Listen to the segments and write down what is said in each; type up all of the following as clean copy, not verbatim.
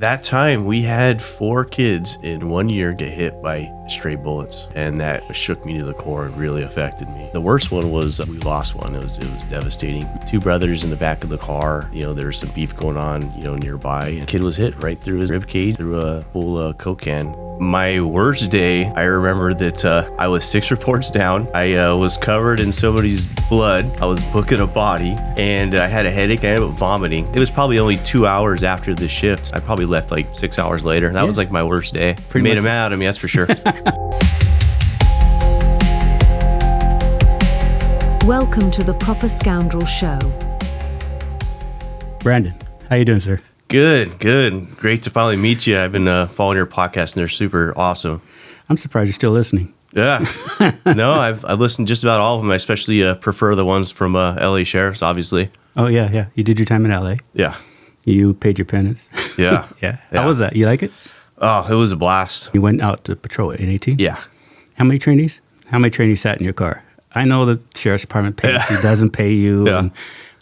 That time we had 4 kids in 1 year get hit by stray bullets, and that shook me to the core and really affected me. The worst one was we lost one. It was devastating. 2 brothers in the back of the car. There was some beef going on, nearby. A kid was hit right through his rib cage through a full Coke can. My worst day, I remember that I was 6 reports down. I was covered in somebody's blood. I was booking a body, and I had a headache. I ended up vomiting. It was probably only 2 hours after the shift. I probably left like 6 hours later. That was like my worst day. Made him out of me, that's for sure. Welcome to the Proper Scoundrel Show. Brandon, how you doing, sir? Good. Great to finally meet you. I've been following your podcast, and they're super awesome. I'm surprised you're still listening. Yeah. No, I've listened to just about all of them. I especially prefer the ones from LA Sheriffs, obviously. Oh, yeah. You did your time in LA? Yeah. You paid your penance? Yeah. Yeah. How was that? You like it? Oh, it was a blast. You went out to patrol at NAT? Yeah. How many trainees? How many trainees sat in your car? I know the sheriff's department pays you, doesn't pay you. Yeah.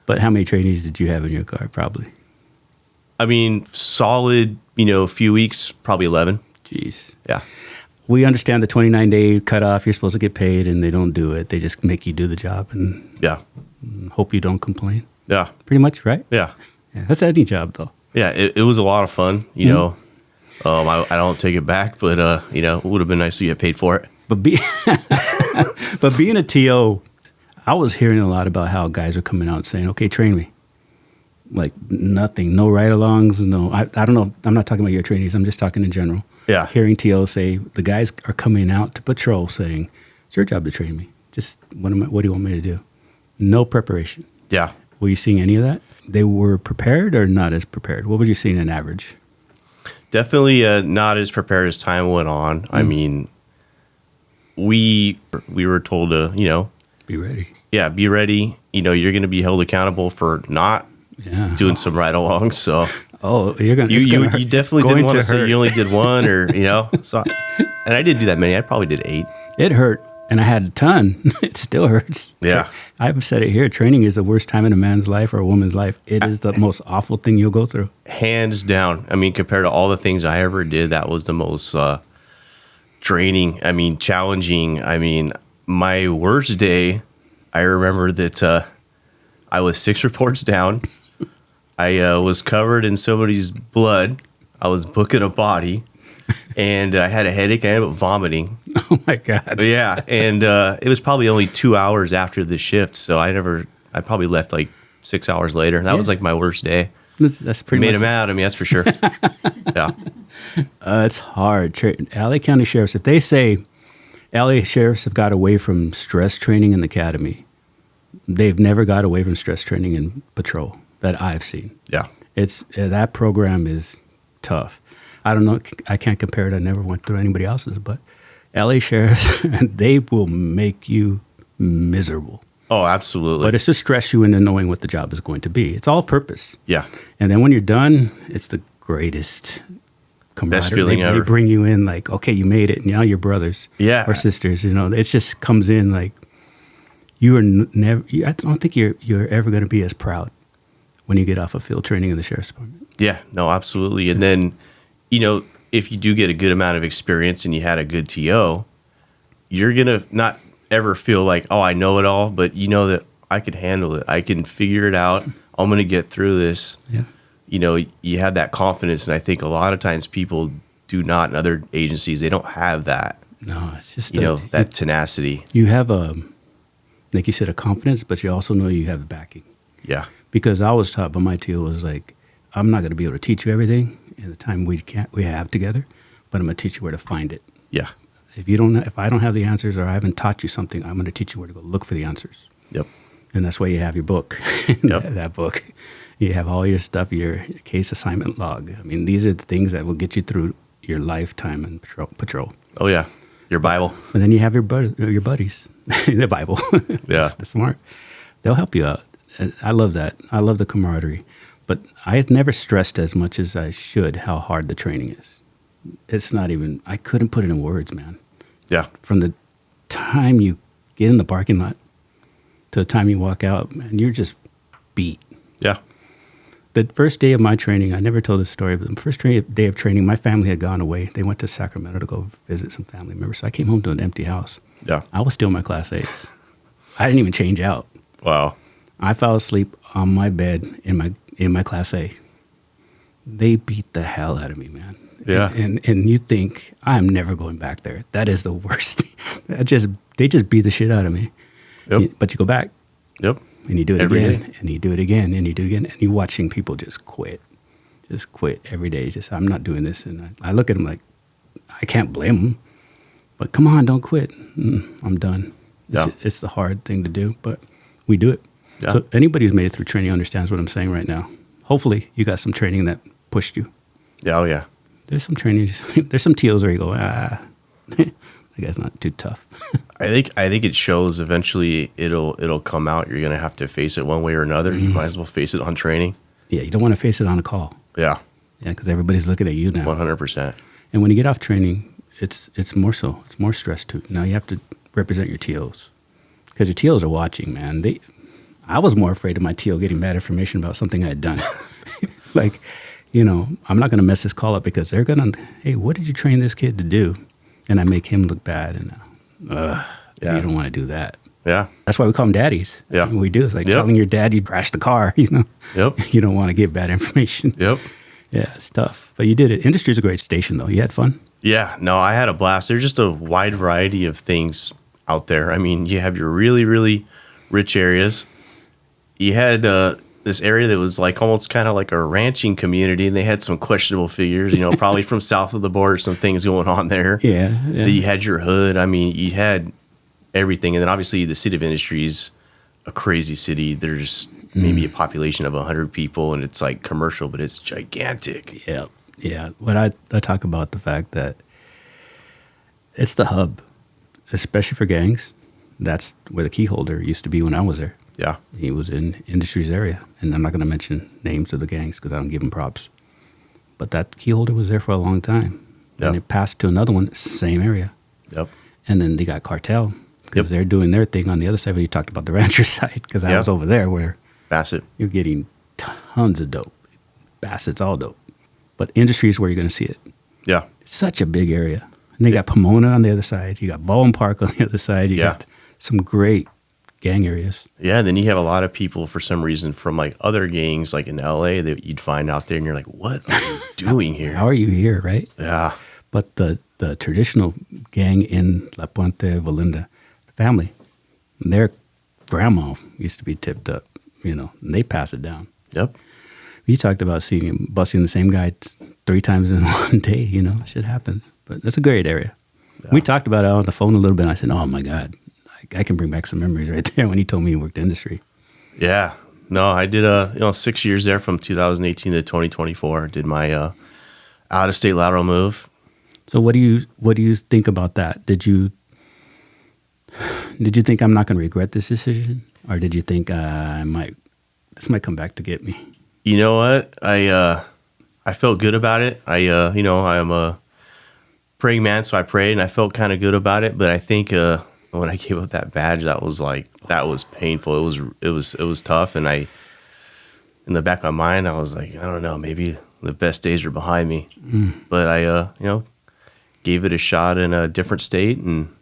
But how many trainees did you have in your car, probably? I mean, solid, a few weeks, probably 11. Jeez. Yeah. We understand the 29-day cutoff. You're supposed to get paid, and they don't do it. They just make you do the job and hope you don't complain. Yeah. Pretty much, right? Yeah. Yeah, that's any job, though. Yeah, it was a lot of fun, I don't take it back, but, it would have been nice to get paid for it. But being a TO, I was hearing a lot about how guys are coming out saying, okay, train me. Like nothing, no ride-alongs, no. I don't know. I'm not talking about your trainees. I'm just talking in general. Yeah. Hearing TO say, the guys are coming out to patrol saying, it's your job to train me. Just, what do you want me to do? No preparation. Yeah. Were you seeing any of that? They were prepared or not as prepared? What were you seeing on average? Definitely not as prepared as time went on. I mean, we were told to, be ready. Yeah, be ready. You're going to be held accountable for not doing some ride-alongs. So, you're going to. You definitely didn't want to say you only did one, or So, and I didn't do that many. I probably did 8. It hurt, and I had a ton. It still hurts. Yeah, I've said it here. Training is the worst time in a man's life or a woman's life. It is the most awful thing you'll go through. Hands down. I mean, compared to all the things I ever did, that was the most draining. I mean, challenging. I mean, my worst day, I remember that I was 6 reports down. I was covered in somebody's blood. I was booking a body, and I had a headache. I ended up vomiting. Oh my God. Yeah, and it was probably only 2 hours after the shift, so I probably left like 6 hours later. That was like my worst day. That's pretty Made much him out of me, that's for sure. Yeah. It's hard. LA County Sheriffs, if they say LA Sheriffs have got away from stress training in the academy, they've never got away from stress training in patrol that I've seen. Yeah. It's that program is tough. I don't know. I can't compare it. I never went through anybody else's, but LA Sheriffs, they will make you miserable. Oh, absolutely. But it's to stress you into knowing what the job is going to be. It's all purpose. Yeah. And then when you're done, it's the greatest camaraderie. Best feeling ever. They bring you in like, okay, you made it. And now you're brothers or sisters. It just comes in like you are never. I don't think you're ever going to be as proud when you get off of field training in the sheriff's department. Yeah. No, absolutely. And then, if you do get a good amount of experience and you had a good TO, you're going to not ever feel like, oh, I know it all, but you know that I can handle it. I can figure it out. I'm going to get through this. Yeah. You have that confidence, and I think a lot of times people do not in other agencies. They don't have that. No, it's just that tenacity. You have like you said, a confidence, but you also know you have the backing. Yeah. Because I was taught by my TO was like, I'm not going to be able to teach you everything in the time we have together, but I'm going to teach you where to find it. Yeah. If I don't have the answers or I haven't taught you something, I'm going to teach you where to go look for the answers. Yep. And that's why you have your book. Yep. That book. You have all your stuff, your case assignment log. I mean, these are the things that will get you through your lifetime in patrol. Oh, yeah. Your Bible. And then you have your buddies, the Bible. Yeah. That's smart. They'll help you out. And I love that. I love the camaraderie. But I had never stressed as much as I should how hard the training is. It's not even, I couldn't put it in words, man. Yeah. From the time you get in the parking lot to the time you walk out, man, you're just beat. Yeah. the first day of my training, I never told this story, but the first day of training, my family had gone away. They went to Sacramento to go visit some family members. So I came home to an empty house. Yeah. I was still in my Class A's. I didn't even change out. Wow. I fell asleep on my bed in my Class A. They beat the hell out of me, man. Yeah. And you think, I'm never going back there. That is the worst. They just beat the shit out of me. Yep. But you go back. Yep. And you do it Every again. day. And you do it again. And you do it again. And you're watching people just quit. Just quit every day. Just, I'm not doing this. And I look at them like, I can't blame them. But come on, don't quit. I'm done. It's the hard thing to do, but we do it. Yeah. So anybody who's made it through training understands what I'm saying right now. Hopefully you got some training that pushed you. Yeah, oh yeah. There's some training. There's some TOs where you go, that guy's not too tough. I think it shows eventually it'll come out. You're gonna have to face it one way or another. You might as well face it on training. Yeah, you don't want to face it on a call. Yeah. Yeah, because everybody's looking at you now. 100%. And when you get off training, it's more so. It's more stress too. Now you have to represent your TOs because your TOs are watching, man. I was more afraid of my TO getting bad information about something I had done. Like, I'm not going to mess this call up because they're going to, hey, what did you train this kid to do? And I make him look bad. And you don't want to do that. Yeah. That's why we call them daddies. Yeah. We do. It's like telling your dad you crashed the car, Yep. You don't want to give bad information. Yep. Yeah, it's tough. But you did it. Industry's a great station, though. You had fun? Yeah. No, I had a blast. There's just a wide variety of things out there. I mean, you have your really, really rich areas. You had this area that was like almost kind of like a ranching community, and they had some questionable figures, probably from south of the border, some things going on there. Yeah. You had your hood. I mean, you had everything. And then obviously the city of industry is a crazy city. There's maybe a population of 100 people, and it's like commercial, but it's gigantic. Yeah. Yeah. But I talk about the fact that it's the hub, especially for gangs. That's where the key holder used to be when I was there. Yeah. He was in industry's area. And I'm not going to mention names of the gangs because I don't give them props. But that key holder was there for a long time. Yep. And it passed to another one, same area. Yep. And then they got cartel because they're doing their thing on the other side. But you talked about the rancher side because I was over there where Bassett. You're getting tons of dope. Bassett's all dope. But industry is where you're going to see it. Yeah. It's such a big area. And they got Pomona on the other side. You got Baldwin Park on the other side. You got some great gang areas. Yeah, then you have a lot of people for some reason from like other gangs like in LA that you'd find out there and you're like, what are you doing here? How are you here, right? Yeah. But the traditional gang in La Puente, Valinda, the family, their grandma used to be tipped up, and they pass it down. Yep. You talked about busting the same guy 3 times in one day, shit happens. But that's a great area. Yeah. We talked about it on the phone a little bit, and I said, oh my God, I can bring back some memories right there when he told me he worked industry. Yeah. No, I did 6 years there from 2018 to 2024. Did my out-of-state lateral move. So what do you think about that? Did you think I'm not going to regret this decision, or did you think this might come back to get me? You know what? I felt good about it. I am a praying man, so I prayed and I felt kind of good about it. But I think when I gave up that badge, that was painful. It was tough, and in the back of my mind, I was like, I don't know, maybe the best days are behind me. But I gave it a shot in a different state. And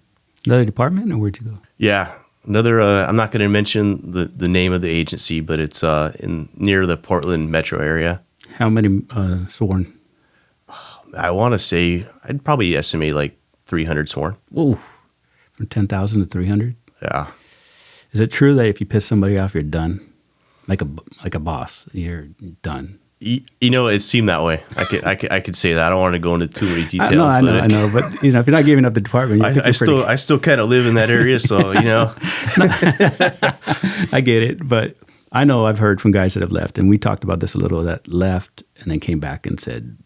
another department, or where'd you go? Yeah, another. I'm not going to mention the name of the agency, but it's near the Portland metro area. How many sworn? I want to say I'd probably estimate like 300 sworn. Whoa, from 10,000 to 300. Yeah. Is it true that if you piss somebody off, you're done? Like a boss, you're done. It seemed that way. I could say that. I don't want to go into too many details. I know. But if you're not giving up the department, I still kind of live in that area, so I get it. But I know I've heard from guys that have left, and we talked about this a little. That left and then came back and said,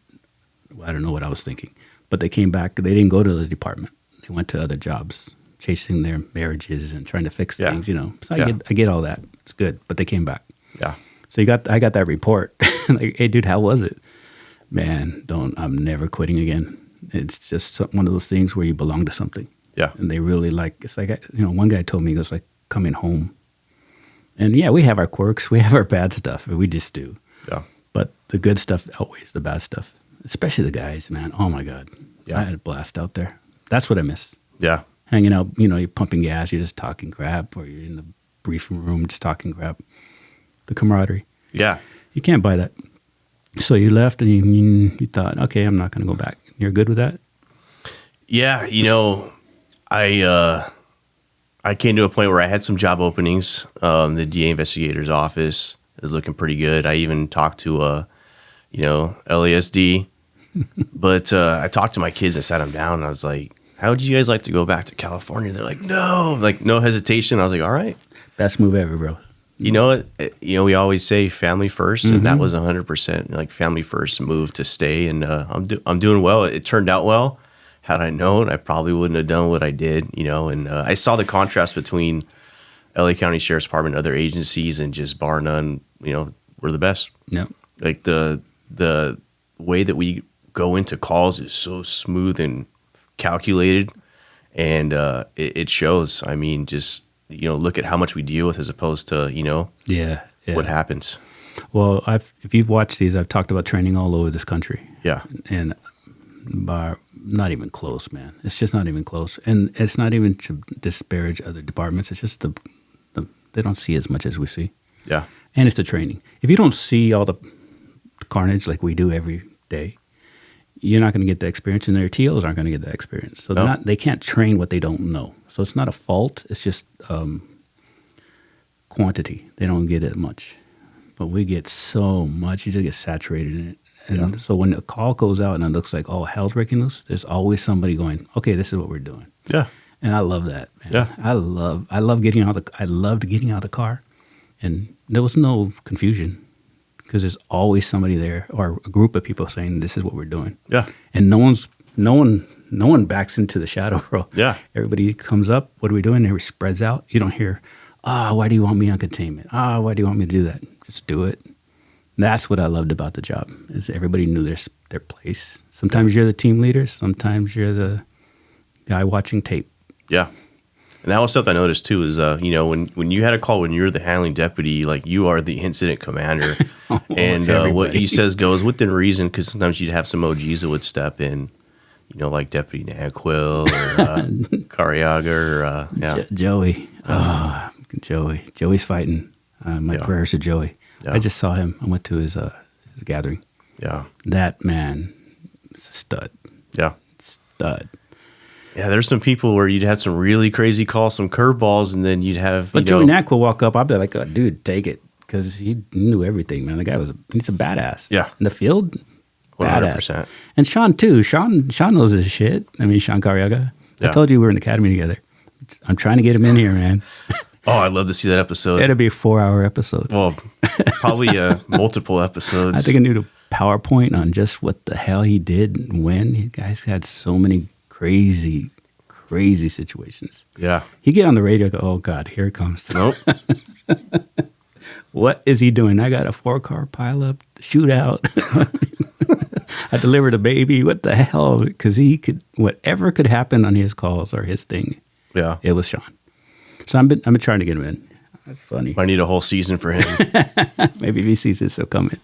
well, I don't know what I was thinking, but they came back. They didn't go to the department. They went to other jobs, chasing their marriages and trying to fix things. So I get all that. It's good, but they came back. Yeah. So I got that report. Like, hey, dude, how was it? Man, I'm never quitting again. It's just one of those things where you belong to something. Yeah. And they really it's like, one guy told me, it was like coming home. And yeah, we have our quirks. We have our bad stuff. We just do. Yeah. But the good stuff outweighs the bad stuff, especially the guys, man. Oh my God. Yeah. I had a blast out there. That's what I miss. Yeah. Hanging out, you're pumping gas, you're just talking crap, or you're in the briefing room just talking crap. The camaraderie. Yeah. You can't buy that. So you left and you thought, okay, I'm not going to go back. You're good with that? Yeah. I came to a point where I had some job openings. The DA investigator's office is looking pretty good. I even talked to, LASD. But I talked to my kids and sat them down. And I was like, how would you guys like to go back to California? They're like, no, no hesitation. I was like, all right. Best move ever, bro. You know what? We always say family first, and that was 100% like family first move to stay. And I'm doing well. It turned out well. Had I known, I probably wouldn't have done what I did. And I saw the contrast between LA County Sheriff's Department and other agencies, and just bar none, we're the best. Yeah. Like the way that we go into calls is so smooth and calculated, and it shows. I mean, just look at how much we deal with as opposed to Yeah. what happens. Well, if you've watched these, I've talked about training all over this country. Yeah. And not even close, man. It's just not even close. And it's not even to disparage other departments. It's just they don't see as much as we see. Yeah. And it's the training. If you don't see all the carnage like we do every day, you're not going to get the experience, and their TOs aren't going to get that experience. So they can't train what they don't know. So it's not a fault. It's just quantity. They don't get it much. But we get so much. You just get saturated in it. And so when a call goes out and it looks like all hell's breaking loose, there's always somebody going, okay, this is what we're doing. Yeah. And I love that, man. Yeah. I loved getting out of the car, and there was no confusion, because there's always somebody there or a group of people saying, this is what we're doing. Yeah. And no one backs into the shadow, bro. Yeah. Everybody comes up, what are we doing? Everybody spreads out. You don't hear, why do you want me on containment? Why do you want me to do that? Just do it. And that's what I loved about the job, is everybody knew their place. Sometimes you're the team leader. Sometimes you're the guy watching tape. Yeah. And that was something I noticed too, is, when you had a call, when you're the handling deputy, like you are the incident commander, and what he says goes within reason, because sometimes you'd have some OGs that would step in, like Deputy Naquil or Cariaga or, Joey. Joey's fighting. My prayers to Joey. Yeah. I just saw him. I went to his gathering. Yeah. That man is a stud. Yeah. Stud. Yeah, there's some people where you'd have some really crazy calls, some curveballs, and then you'd have. But Joey Knack will walk up. I'll be like, oh, dude, take it, because he knew everything, man. The guy he's a badass. Yeah. In the field, 100%. badass. And Sean too. Sean knows his shit. I mean, Sean Cariaga. Yeah. I told you we were in the academy together. I'm trying to get him in here, man. Oh, I'd love to see that episode. It'll be a 4-hour episode. Well, probably multiple episodes. I think I need a PowerPoint on just what the hell he did and when. You guys had so many crazy situations. Yeah. He get on the radio, go, oh God, here it comes. Nope. What is he doing? I got a 4-car pileup, shootout. I delivered a baby. What the hell? Because whatever could happen on his calls or his thing. Yeah. It was Sean. So I've been trying to get him in. That's funny. I need a whole season for him. Maybe if he sees this, he'll come in.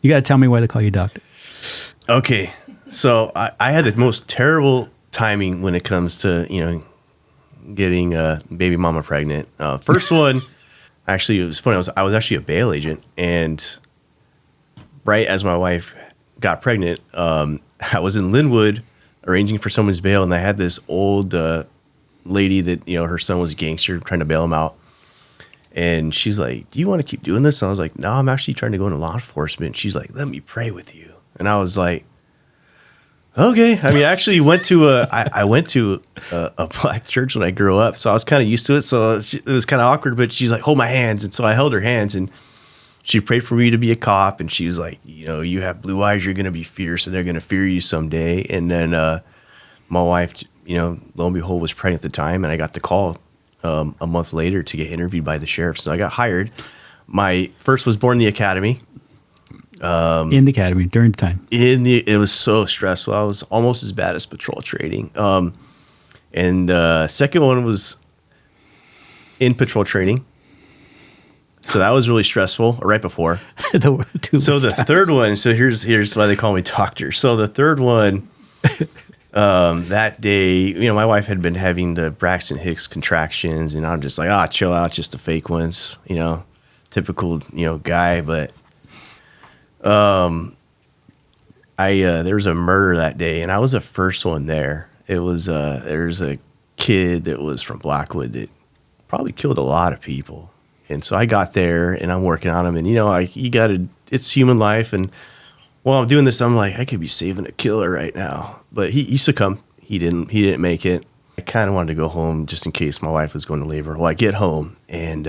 You got to tell me why they call you doctor. Okay. So I had the most terrible timing when it comes to, getting baby mama pregnant. First one, actually, it was funny. I was actually a bail agent, and right as my wife got pregnant, I was in Linwood arranging for someone's bail, and I had this old lady that, her son was a gangster, trying to bail him out. And she's like, do you want to keep doing this? And I was like, no, I'm actually trying to go into law enforcement. She's like, let me pray with you. And I was like, okay. I mean, I actually went to a black church when I grew up, so I was kind of used to it. So it was kind of awkward, but she's like, hold my hands. And so I held her hands, and she prayed for me to be a cop. And she was like, you have blue eyes, you're going to be fierce, and they're going to fear you someday. And then my wife, lo and behold, was pregnant at the time, and I got the call a month later to get interviewed by the sheriff. So I got hired. My first was born in the academy. In the academy during the time. It was so stressful. I was almost as bad as patrol training. And the second one was in patrol training. So that was really stressful right before. So the third one, so here's why they call me doctor. So the third one, that day, my wife had been having the Braxton Hicks contractions, and I'm just like, chill out, just the fake ones, typical, guy. But there was a murder that day, and I was the first one there. It was there's a kid that was from Blackwood that probably killed a lot of people. And so I got there and I'm working on him, and it's human life. And while I'm doing this, I'm like, I could be saving a killer right now. But he succumbed. He didn't make it. I kind of wanted to go home just in case my wife was going to labor. Well, I get home and,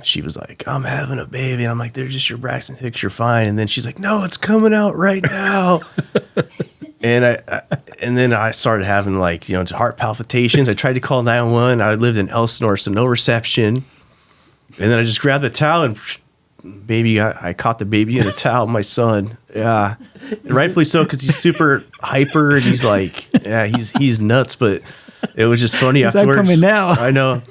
she was like, I'm having a baby. And I'm like, they're just your Braxton Hicks. You're fine. And then she's like, no, it's coming out right now. And then I started having heart palpitations. I tried to call 911. I lived in Elsinore, so no reception. And then I just grabbed the towel and I caught the baby in the towel, my son. Yeah, and rightfully so, because he's super hyper and he's like, he's nuts. But it was just funny afterwards. Coming now? I know.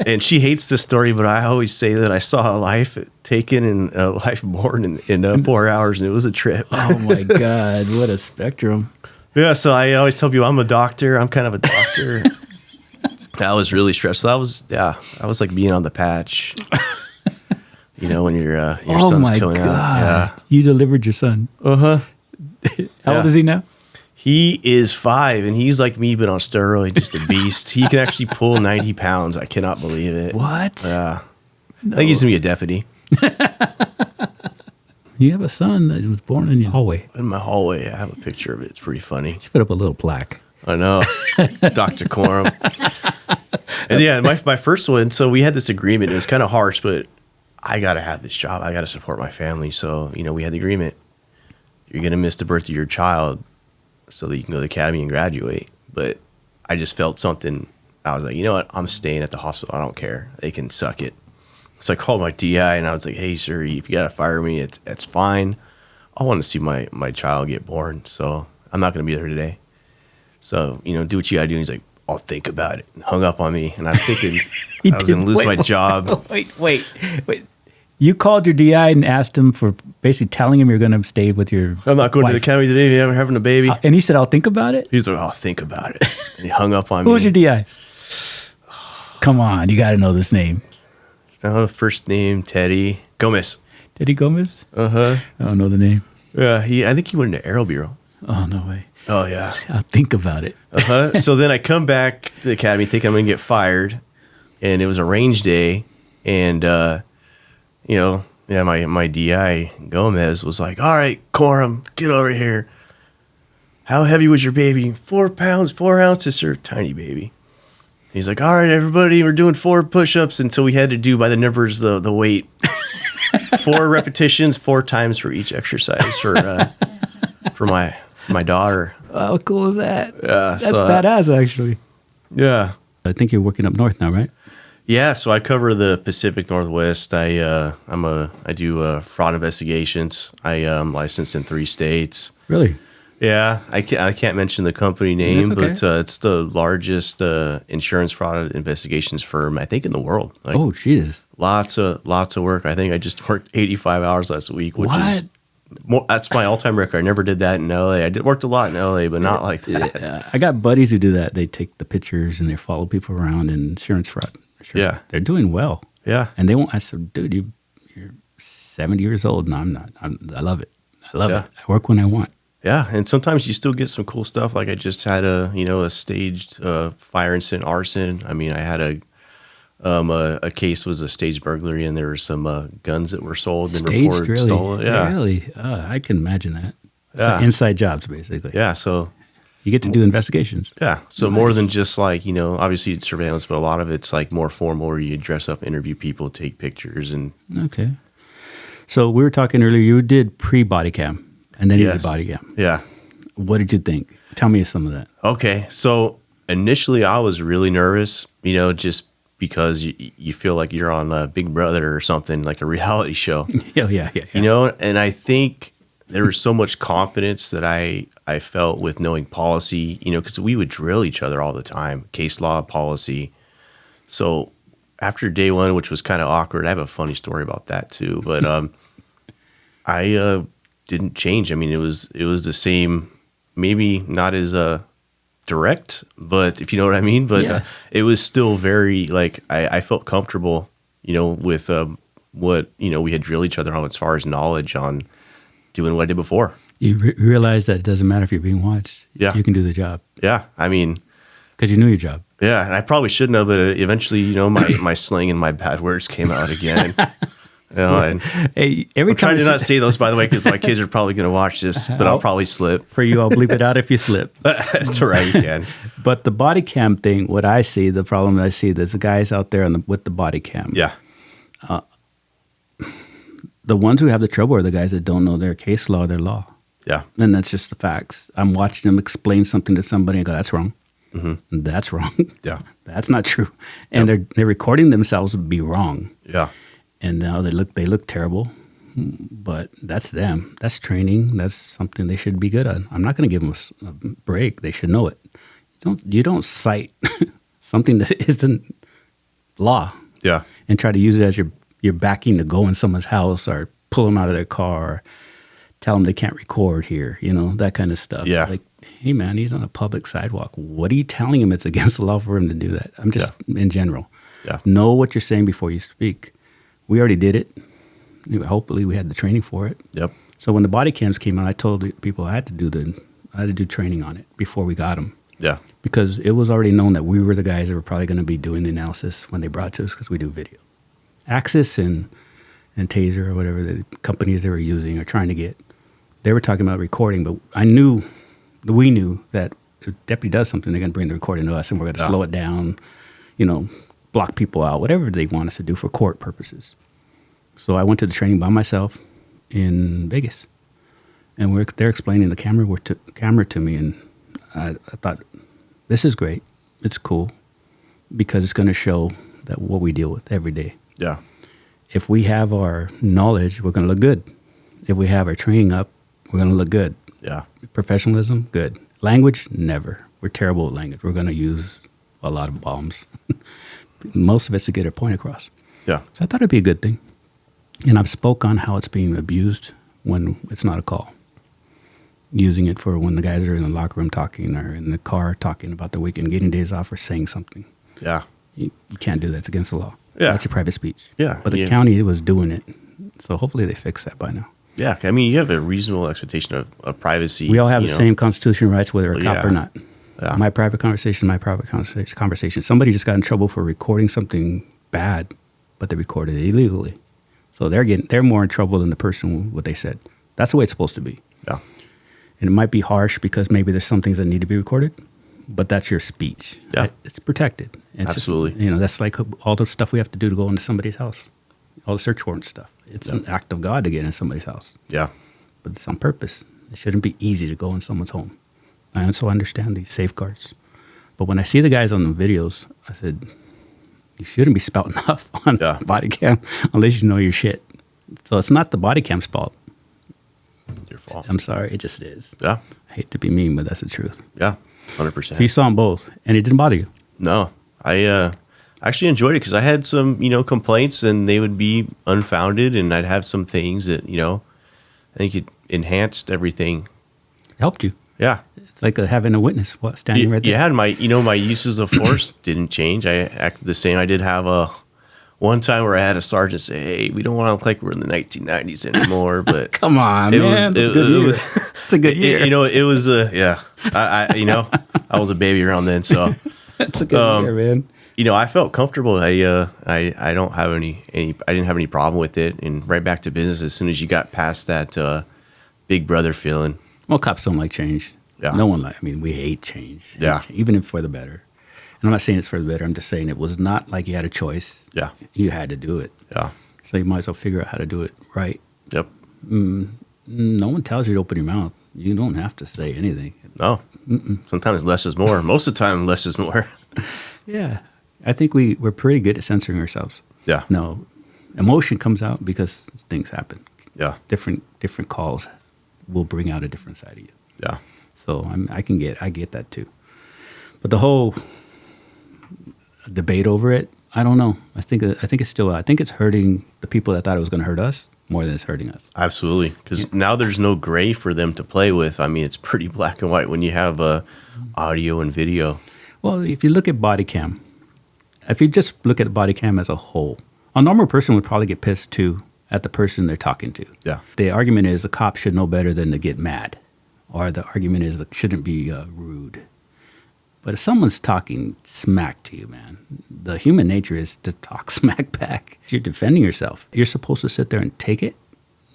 And she hates this story, but I always say that I saw a life taken and a life born in 4 hours, and it was a trip. Oh my God, what a spectrum. Yeah, so I always tell people I'm a doctor. I'm kind of a doctor. That was really stressful. That was like being on the patch. When your son's coming out. Yeah. You delivered your son. Uh-huh. How old is he now? He is 5, and he's like me, but on steroid, just a beast. He can actually pull 90 pounds. I cannot believe it. What? Yeah. No. I think he's going to be a deputy. You have a son that was born in your hallway. In my hallway. I have a picture of it. It's pretty funny. You put up a little plaque. I know. Dr. Corum. And my first one, so we had this agreement. It was kind of harsh, but I got to have this job. I got to support my family. So, we had the agreement. You're going to miss the birth of your child so that you can go to the academy and graduate. But I just felt something. I was like, you know what? I'm staying at the hospital. I don't care. They can suck it. So I called my DI and I was like, hey, sir, if you got to fire me, it's fine. I want to see my child get born. So I'm not going to be there today. So, do what you got to do. And he's like, I'll think about it. And hung up on me. And I'm thinking I was going to lose my job. Wait. You called your DI and asked him for basically telling him you're going to stay with your I'm not going wife. to the academy today. You're having a baby. And he said, I'll think about it? He's like, I'll think about it. And he hung up on me. Who was your DI? Come on. You got to know this name. First name, Teddy Gomez. Teddy Gomez? Uh-huh. I don't know the name. Yeah, I think he went into Aero Bureau. Oh, no way. Oh, yeah. I'll think about it. Uh-huh. So then I come back to the academy thinking I'm going to get fired. And it was a range day. And, my DI, Gomez, was like, all right, Corum, get over here. How heavy was your baby? 4 pounds, 4 ounces, sir. Tiny baby. He's like, all right, everybody, we're doing 4 push-ups. And so we had to do by the numbers the weight. 4 repetitions, 4 times for each exercise for my daughter. How cool is that? Yeah, That's badass, actually. Yeah. I think you're working up north now, right? Yeah, so I cover the Pacific Northwest. I do fraud investigations. I am licensed in 3 states. Really? Yeah, I can't mention the company name, That's okay. but it's the largest insurance fraud investigations firm, I think, in the world. Like, oh, Jesus. Lots of work. I think I just worked 85 hours last week, which is that's my all-time record. I never did that in LA. Worked a lot in LA, but not like that. Yeah. I got buddies who do that. They take the pictures and they follow people around in insurance fraud. Yeah. They're doing well. Yeah. And they won't. I said, dude, you're 70 years old. No, I'm not. I love it. I love it. I work when I want. Yeah, and sometimes you still get some cool stuff. Like I just had a staged fire incident, arson. I mean, I had a case was a staged burglary, and there were some guns that were sold and reported really? stolen. Yeah, really. I can imagine that. Yeah. Like inside jobs, basically. Yeah, so you get to do investigations. Yeah, so Nice. more than just like obviously it's surveillance, but a lot of it's like more formal, where you dress up, interview people, take pictures, and Okay. So we were talking earlier. You did pre-body cam. And then you did body cam. Yeah. What did you think? Tell me some of that. Okay. So initially I was really nervous, just because you feel like you're on Big Brother or something, like a reality show. Yeah. And I think there was so much confidence that I felt with knowing policy, because we would drill each other all the time, case law, policy. So after day one, which was kind of awkward, I have a funny story about that too. But I didn't change. I mean, it was the same, maybe not as direct, but if you know what I mean. But it was still very like I felt comfortable, with what we had drilled each other on as far as knowledge on doing what I did before. You realize that it doesn't matter if you're being watched. Yeah, you can do the job. Yeah, I mean, because you knew your job. Yeah, and I probably shouldn't have, but eventually, my slang and my bad words came out again. And hey, I'm trying to not say those, by the way, because my kids are probably going to watch this, but I'll probably slip. For you, I'll bleep it out if you slip. That's all right, you can. But the body cam thing, what I see, the problem I see, there's the guys out there with the body cam. Yeah. The ones who have the trouble are the guys that don't know their case law, their law. Yeah. And that's just the facts. I'm watching them explain something to somebody and go, that's wrong. Mm-hmm. That's wrong. Yeah. That's not true. And they're recording themselves to be wrong. Yeah. And now they look terrible, but that's them. That's training. That's something they should be good at. I'm not going to give them a break. They should know it. You don't cite something that isn't law. Yeah. And try to use it as your backing to go in someone's house or pull them out of their car, or tell them they can't record here. That kind of stuff. Yeah. Like, hey man, he's on a public sidewalk. What are you telling him? It's against the law for him to do that. I'm just in general. Yeah. Know what you're saying before you speak. We already did it. Hopefully, we had the training for it. Yep. So when the body cams came out, I told people I had to do training on it before we got them. Yeah. Because it was already known that we were the guys that were probably going to be doing the analysis when they brought it to us, because we do video. Axis and Taser or whatever the companies they were using or trying to get, they were talking about recording, but we knew that if Dept does something, they're going to bring the recording to us, and we're going to slow it down, block people out, whatever they want us to do for court purposes. So I went to the training by myself in Vegas, and they're explaining the camera to me, and I thought, this is great. It's cool because it's going to show that what we deal with every day. Yeah. If we have our knowledge, we're going to look good. If we have our training up, we're going to look good. Yeah. Professionalism, good. Language, never. We're terrible at language. We're going to use a lot of bombs. Most of it's to get our point across. Yeah. So I thought it'd be a good thing. And I've spoke on how it's being abused when it's not a call. Using it for when the guys are in the locker room talking or in the car talking about the weekend, getting days off or saying something. Yeah. You can't do that. It's against the law. Yeah. That's your private speech. Yeah. But the county was doing it. So hopefully they fix that by now. Yeah. I mean, you have a reasonable expectation of privacy. We all have the same constitutional rights, whether a cop or not. Yeah. My private conversation. Somebody just got in trouble for recording something bad, but they recorded it illegally. So they're more in trouble than the person, what they said. That's the way it's supposed to be. Yeah. And it might be harsh because maybe there's some things that need to be recorded, but that's your speech. Yeah. It's protected. It's absolutely. Just, that's like all the stuff we have to do to go into somebody's house. All the search warrant stuff. It's an act of God to get in somebody's house. Yeah. But it's on purpose. It shouldn't be easy to go in someone's home. I also understand these safeguards. But when I see the guys on the videos, I said, you shouldn't be spouting off on body cam unless you know your shit. So it's not the body cam's fault. Your fault. I'm sorry, it just is. Yeah. I hate to be mean, but that's the truth. Yeah, 100%. So you saw them both, and it didn't bother you? No. I actually enjoyed it because I had some, complaints, and they would be unfounded, and I'd have some things that, I think it enhanced everything. Helped you. Yeah. It's like having a witness standing right there. Yeah, and my uses of force didn't change. I acted the same. I did have one time where I had a sergeant say, "Hey, we don't want to look like we're in the 1990s anymore." But come on, man, it's a good year. It's a good year. It was I was a baby around then, so it's a good year, man. I felt comfortable. I don't have I didn't have any problem with it, and right back to business as soon as you got past that big brother feeling. Well, cops don't like change. Yeah. No one we hate change. Yeah. Even if for the better. And I'm not saying it's for the better. I'm just saying it was not like you had a choice. Yeah. You had to do it. Yeah. So you might as well figure out how to do it right. Yep. No one tells you to open your mouth. You don't have to say anything. No. Sometimes less is more. Most of the time, less is more. Yeah. I think we're pretty good at censoring ourselves. Yeah. No. Emotion comes out because things happen. Yeah. Different calls will bring out a different side of you. Yeah. So I get that too. But the whole debate over it, I don't know. I think it's still. I think it's hurting the people that thought it was going to hurt us more than it's hurting us. Absolutely, because now there's no gray for them to play with. I mean, it's pretty black and white when you have audio and video. Well, if you look at body cam, if you just look at body cam as a whole, a normal person would probably get pissed too at the person they're talking to. Yeah. The argument is the cop should know better than to get mad, or the argument is it shouldn't be rude. But if someone's talking smack to you, man, the human nature is to talk smack back. You're defending yourself. You're supposed to sit there and take it.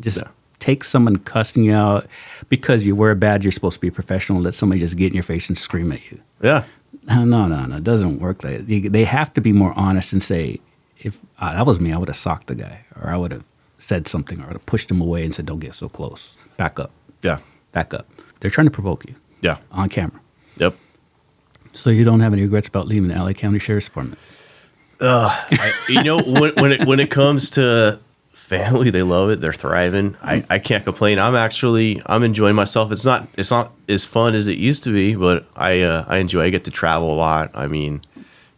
Just take someone cussing you out because you wear a badge. You're supposed to be professional and let somebody just get in your face and scream at you. Yeah. No. It doesn't work like that. They have to be more honest and say, if that was me, I would have socked the guy, or I would have said something, or I would have pushed him away and said, don't get so close. Back up. Yeah. Back up. They're trying to provoke you. Yeah. On camera. Yep. So you don't have any regrets about leaving the LA County Sheriff's Department? When it comes to family, they love it. They're thriving. I can't complain. I'm enjoying myself. It's not as fun as it used to be, but I enjoy. I get to travel a lot. I mean,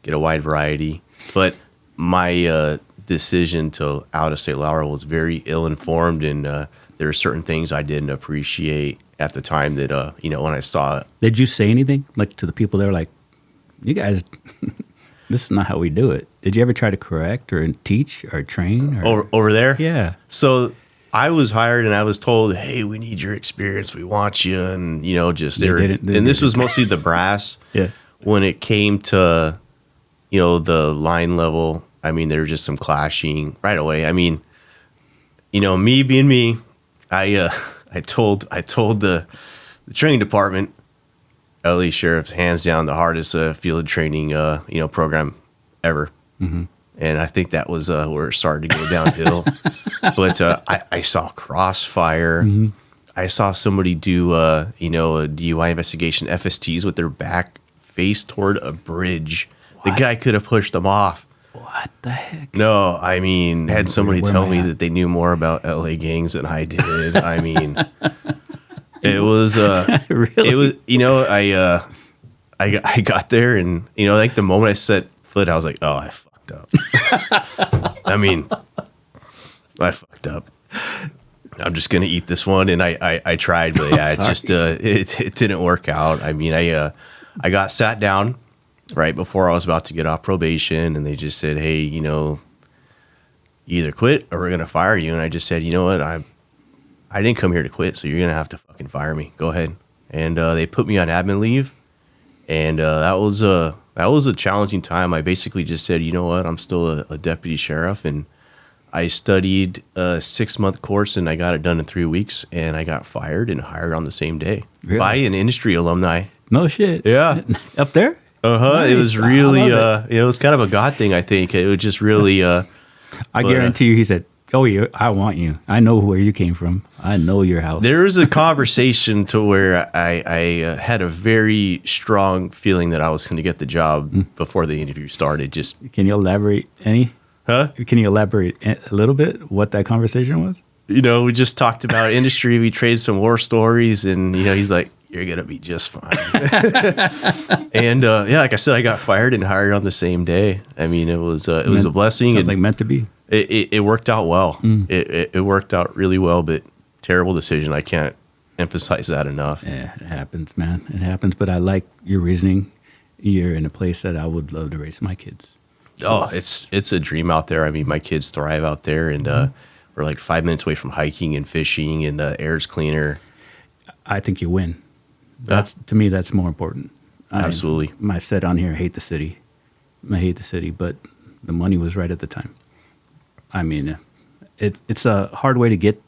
get a wide variety. But my decision to out of state Laurel was very ill informed, and there are certain things I didn't appreciate at the time that when I saw it. Did you say anything like to the people there, like, you guys, this is not how we do it? Did you ever try to correct or teach or train? Or? Over there? Yeah. So I was hired and I was told, hey, we need your experience. We want you. And, this was mostly the brass. Yeah. When it came to, the line level, I mean, there was just some clashing right away. I mean, me being me, I told the training department, LA Sheriff's hands down the hardest field training program ever. Mm-hmm. And I think that was where it started to go downhill. But I saw crossfire. Mm-hmm. I saw somebody do a DUI investigation, FSTs, with their back face toward a bridge. What? The guy could have pushed them off. What the heck? No, I mean, had somebody tell me that they knew more about LA gangs than I did. I mean, it was, really? It was, I got there and, like the moment I set foot, I was like, oh, I fucked up. I mean, I fucked up. I'm just going to eat this one. And I tried, but yeah, it didn't work out. I mean, I got sat down right before I was about to get off probation, and they just said, hey, you either quit or we're going to fire you. And I just said, you know what? I didn't come here to quit, so you're going to have to fucking fire me. Go ahead. And they put me on admin leave, and that was a challenging time. I basically just said, you know what? I'm still a deputy sheriff, and I studied a 6-month course, and I got it done in 3 weeks, and I got fired and hired on the same day by an industry alumni. No shit. Yeah. Up there? Nice. It was really, it was kind of a God thing, I think. It was just really. I guarantee you, he said, oh, I want you. I know where you came from. I know your house. There was a conversation to where I had a very strong feeling that I was going to get the job before the interview started. Just Can you elaborate any? Huh? Can you elaborate a little bit what that conversation was? We just talked about industry. We traded some war stories, and, he's like, you're going to be just fine. And like I said, I got fired and hired on the same day. I mean, it was a blessing. Sounds like meant to be. It worked out well. It worked out really well, but terrible decision. I can't emphasize that enough. Yeah, it happens, man. It happens. But I like your reasoning. You're in a place that I would love to raise my kids. Oh, it's a dream out there. I mean, my kids thrive out there, and we're like 5 minutes away from hiking and fishing, and the air's cleaner. I think you win. To me, that's more important. Absolutely. I've said on here, I hate the city, but the money was right at the time. I mean, it's a hard way to get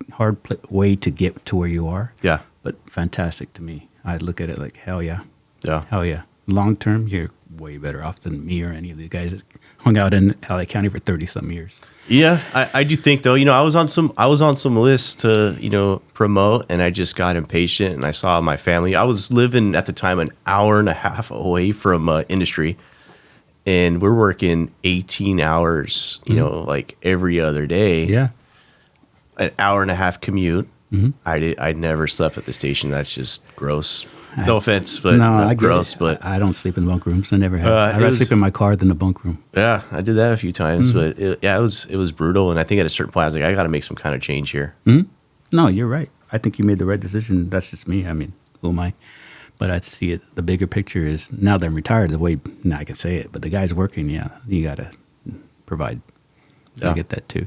to where you are. Yeah. But fantastic to me. I look at it like, hell yeah. Yeah. Hell yeah. Long term, you're way better off than me or any of the guys that hung out in LA County for 30-some years. Yeah, I do think though, I was on some lists to, promote, and I just got impatient, and I saw my family. I was living at the time an hour and a half away from industry, and we're working 18 hours, like every other day. Yeah. An hour and a half commute. Mm-hmm. I never slept at the station. That's just gross. No offense, but No, I get gross. it. But I don't sleep in bunk rooms. I never have. I'd it rather was- sleep in my car than the bunk room. yeah, I did that a few times. But it was brutal. And I think at a certain point, I was like, I got to make some kind of change here. No, you're right. I think you made the right decision. That's just me. I mean, who am I? But I see it. The bigger picture is now that I'm retired, the way now I can say it. But the guy's working. Yeah, you got to provide. Yeah. I get that too.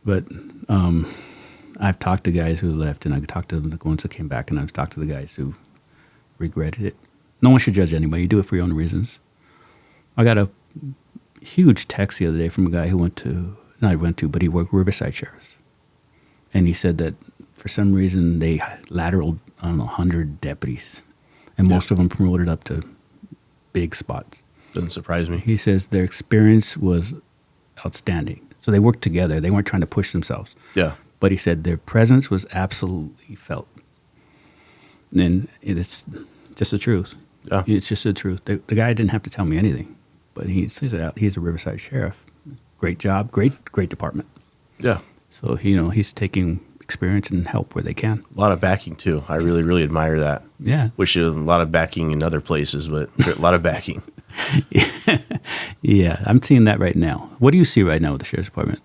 But I've talked to guys who left, and I've talked to the ones that came back, and I've talked to the guys who regretted it. No one should judge anybody. You do it for your own reasons. I got a huge text the other day from a guy who but he worked Riverside Sheriff's. And he said that for some reason they lateraled, 100 deputies. And most of them promoted up to big spots. Doesn't surprise me. He says their experience was outstanding. So they worked together. They weren't trying to push themselves. Yeah. But he said their presence was absolutely felt. And it's just the truth. Yeah. It's just the truth. The guy didn't have to tell me anything. But he's a Riverside sheriff. Great job. Great department. Yeah. So, he's taking experience and help where they can. A lot of backing, too. I really, really admire that. Yeah. Wish there was a lot of backing in other places, but a lot of backing. Yeah, I'm seeing that right now. What do you see right now with the sheriff's department?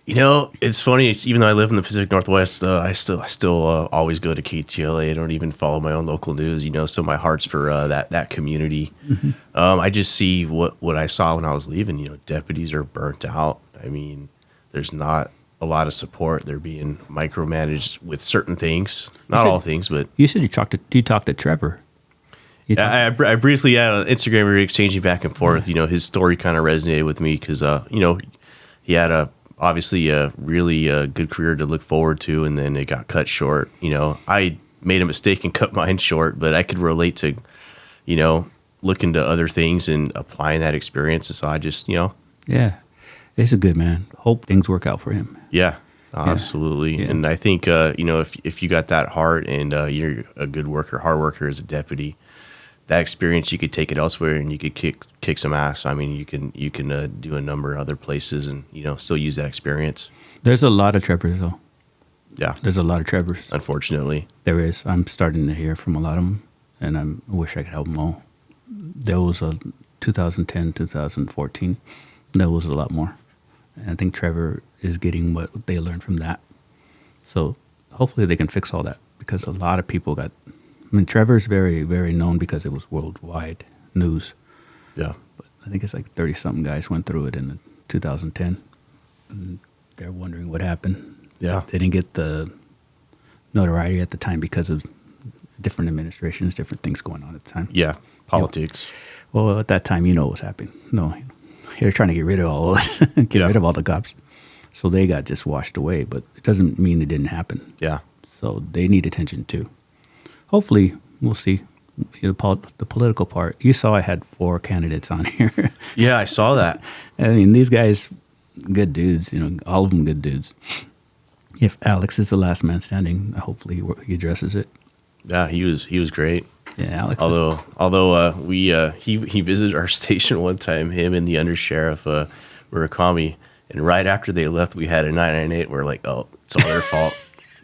It's funny. Even though I live in the Pacific Northwest, I still always go to KTLA. I don't even follow my own local news. So my heart's for that community. Mm-hmm. I just see what I saw when I was leaving. Deputies are burnt out. I mean, there's not a lot of support. They're being micromanaged with certain things, not all things, but you said you talked to Trevor. I briefly on Instagram we were exchanging back and forth. His story kind of resonated with me because he had obviously a really good career to look forward to, and then it got cut short. I made a mistake and cut mine short, but I could relate to looking to other things and applying that experience. And so I just yeah, he's a good man. Hope things work out for him. Yeah. Absolutely. Yeah. And I think if you got that heart and you're a good worker, hard worker as a deputy, that experience, you could take it elsewhere and you could kick some ass. I mean, you can do a number of other places and, still use that experience. There's a lot of Trevors, though. Yeah. There's a lot of Trevors. Unfortunately. There is. I'm starting to hear from a lot of them, and I wish I could help them all. There was a 2010, 2014. There was a lot more. And I think Trevor is getting what they learned from that. So hopefully they can fix all that, because a lot of people Trevor's very, very known because it was worldwide news. Yeah. But I think it's like 30-something guys went through it in 2010. And they're wondering what happened. Yeah. They didn't get the notoriety at the time because of different administrations, different things going on at the time. Yeah. Politics. Well, at that time, what was happening. No, they're trying to get rid of all of us, rid of all the cops. So they got just washed away, but it doesn't mean it didn't happen. Yeah. So they need attention too. Hopefully, we'll see. The political part. You saw I had 4 candidates on here. Yeah, I saw that. I mean, these guys, good dudes. All of them good dudes. If Alex is the last man standing, hopefully he addresses it. Yeah, he was great. Yeah, Alex. Although he visited our station one time. Him and the undersheriff Murakami, and right after they left, we had a 998. We're like, oh, it's all their fault.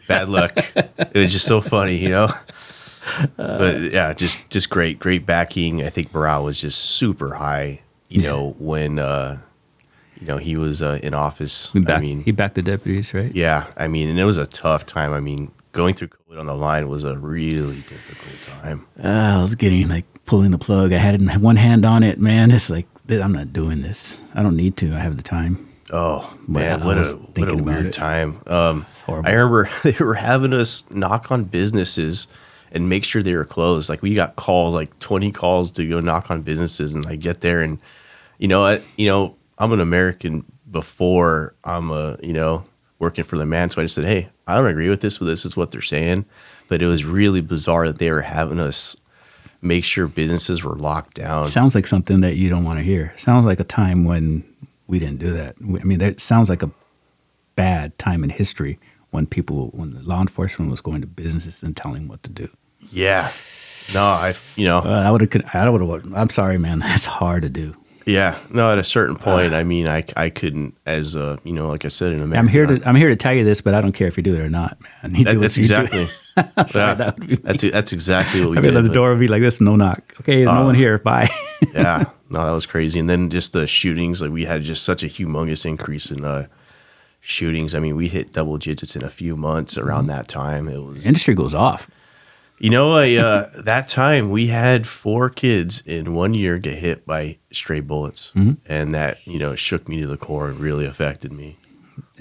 Bad luck. It was just so funny, But yeah, just great backing. I think morale was just super high. When he was in office. He backed the deputies, right? Yeah, and it was a tough time. Going through COVID on the line was a really difficult time. I was getting pulling the plug. I had one hand on it, man. It's like, I'm not doing this. I don't need to. I have the time. Oh man, what a weird time. Horrible. I remember they were having us knock on businesses and make sure they were closed. We got calls, 20 calls to go knock on businesses, and I get there and I'm an American before I'm working for the man. So I just said, hey, I don't agree with this, but this is what they're saying. But it was really bizarre that they were having us make sure businesses were locked down. Sounds like something that you don't want to hear. Sounds like a time when we didn't do that. That sounds like a bad time in history when the law enforcement was going to businesses and telling what to do. Yeah. No, I would have. I'm sorry, man. That's hard to do. Yeah. No, at a certain point, I couldn't, as like I said, in America. I'm here to tell you this, but I don't care if you do it or not, man. That's exactly. Sorry, that would be me. that's exactly what we I mean, did. the but- door would be like this, no knock. Okay, no one here. Bye. Yeah, no, that was crazy. And then just the shootings, like we had just such a humongous increase in shootings. I mean, we hit double digits in a few months around that time. It was, Industry goes off. that time we had 4 kids in 1 year get hit by stray bullets. And that, shook me to the core and really affected me.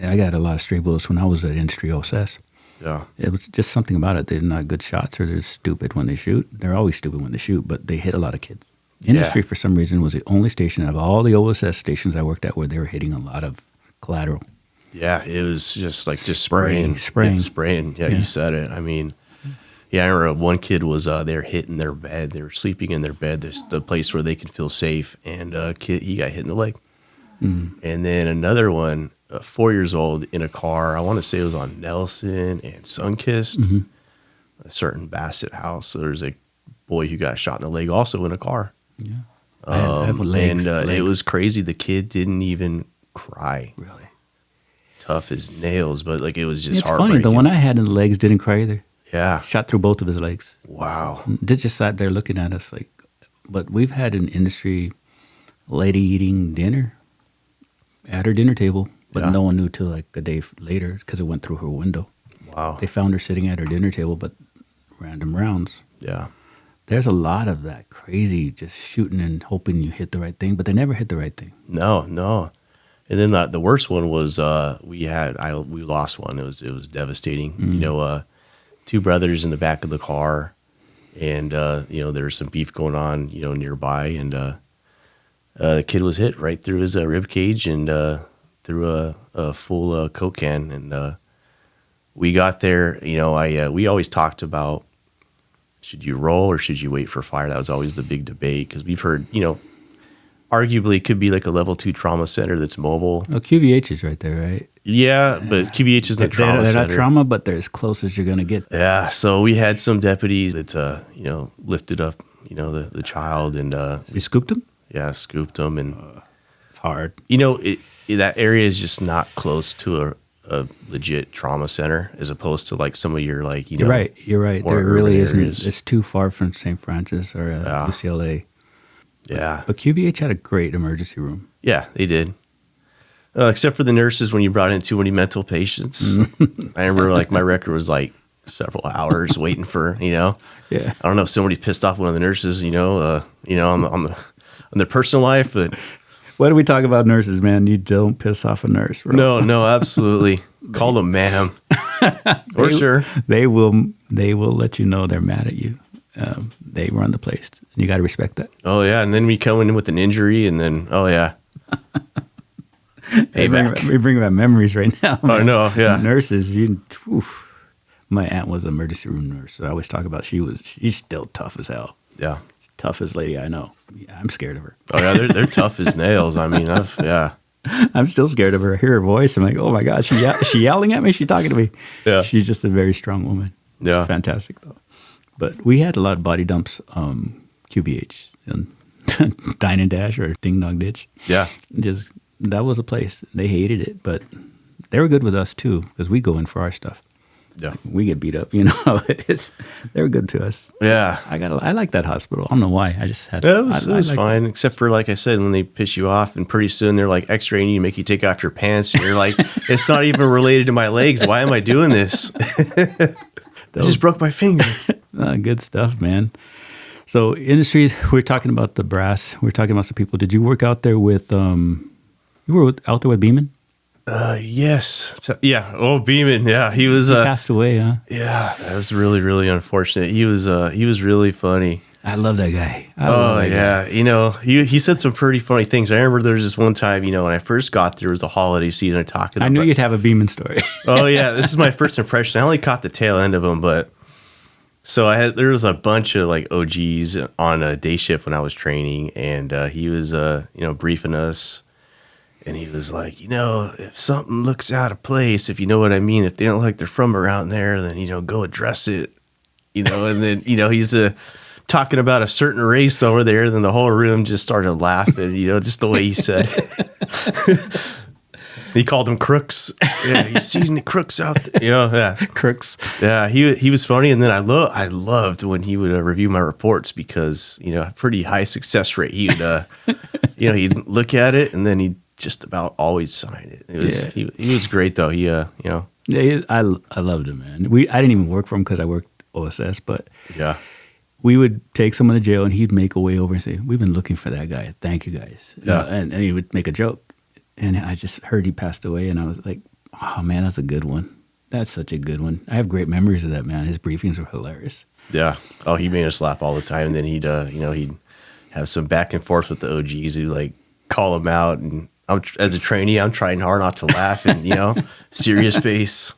I got a lot of stray bullets when I was at Industry OSS. Yeah. It was just something about it. They're not good shots, or they're stupid when they shoot. They're always stupid when they shoot, but they hit a lot of kids. Industry, for some reason, was the only station out of all the OSS stations I worked at where they were hitting a lot of collateral. Yeah, it was just like just Spraying. spraying. Yeah, you said it. I mean, I remember one kid was they were hitting their bed. They were sleeping in their bed. This the place where they could feel safe. And he got hit in the leg. And then another one, 4 years old, in a car. I want to say it was on Nelson and Sunkist, a certain Bassett house. So there's a boy who got shot in the leg, also in a car. Yeah. I have legs. It was crazy. The kid didn't even cry. Really Tough as nails, but like it was just It's funny. heartbreaking. The one I had in the legs didn't cry either. Yeah. Shot through both of his legs. Wow. They just sat there looking at us like. But we've had an Industry lady eating dinner at her dinner table, but no one knew till like a day later because it went through her window. Wow. They found her sitting at her dinner table, but random rounds. Yeah. There's a lot of that crazy just shooting and hoping you hit the right thing, but they never hit the right thing. No. And then the worst one was we lost one. It was devastating. 2 brothers in the back of the car, and there was some beef going on nearby, and the kid was hit right through his rib cage and through a full Coke can. And we got there. We always talked about, should you roll or should you wait for fire? That was always the big debate because we've heard arguably it could be like a level 2 trauma center that's mobile. Oh, QVH is right there, right? Yeah, but QVH isn't a trauma They're center. not trauma, but they're as close as you're going to get. Yeah, so we had some deputies that lifted up the child and You scooped them? yeah, scooped them, and It's hard. that area is just not close to a legit trauma center as opposed to like some of your like You're right. more There really urban isn't. areas. It's too far from St. Francis or UCLA. Yeah, But QVH had a great emergency room. yeah, they did. Except for the nurses when you brought in too many mental patients. I remember like my record was like several hours waiting for Yeah. I don't know, somebody pissed off one of the nurses, on their personal life, but What do we talk about nurses, man? You don't piss off a nurse, bro. no, absolutely. Call them ma'am or sir. They will let you know they're mad at you. They run the place. You got to respect that. Oh yeah, and then we come in with an injury, and then payback. We bring back memories right now. Oh, man. no, yeah. Nurses, my aunt was an emergency room nurse. So I always talk about she's still tough as hell. Yeah. Toughest lady I know. Yeah, I'm scared of her. Oh yeah, they're tough as nails. I mean, I'm still scared of her. I hear her voice. I'm like, oh my God, she yelling at me? She talking to me? Yeah. She's just a very strong woman. It's Yeah. fantastic though. But we had a lot of body dumps, QVH and Dine and Dash or Ding Dong Ditch. yeah. Just that was a place. They hated it, but they were good with us too because we go in for our stuff. Yeah. We get beat up, they were good to us. Yeah. I like that hospital. I don't know why. I just had Yeah, it was like fine, except for, like I said, when they piss you off, and pretty soon they're like x-raying you, make you take off your pants, and you're like, it's not even related to my legs. Why am I doing this? I just broke my finger. Good stuff, man. So industry, we're talking about the brass. We're talking about some people. Did you work out there with? You were out there with Beeman? Yes. Yeah. Oh, Beeman. Yeah, he was. He passed away, huh? Yeah, that was really, really unfortunate. He was really funny. I love that guy. He said some pretty funny things. I remember there was this one time, when I first got there, it was the holiday season. I knew you'd have a Beeman story. Oh yeah, this is my first impression. I only caught the tail end of him, but so there was a bunch of like OGs on a day shift when I was training, and he was briefing us, and he was like, if something looks out of place, if you know what I mean, if they don't like they're from around there, then go address it, and then he's talking about a certain race over there, then the whole room just started laughing, just the way he said it. He called them crooks. Yeah, you see any crooks out there? Yeah. Crooks. Yeah, he was funny. And then I loved when he would review my reports because, pretty high success rate. He would, he'd look at it and then he'd just about always sign it. He was great though. Yeah, I loved him, man. I didn't even work for him because I worked OSS, but yeah. We would take someone to jail, and he'd make a way over and say, "We've been looking for that guy. Thank you, guys." Yeah. And he would make a joke, and I just heard he passed away, and I was like, "Oh man, that's a good one. That's such a good one." I have great memories of that man. His briefings were hilarious. Yeah. Oh, he made us laugh all the time, and then he'd have some back and forth with the OGs who like call him out, and as a trainee, I'm trying hard not to laugh, and serious face.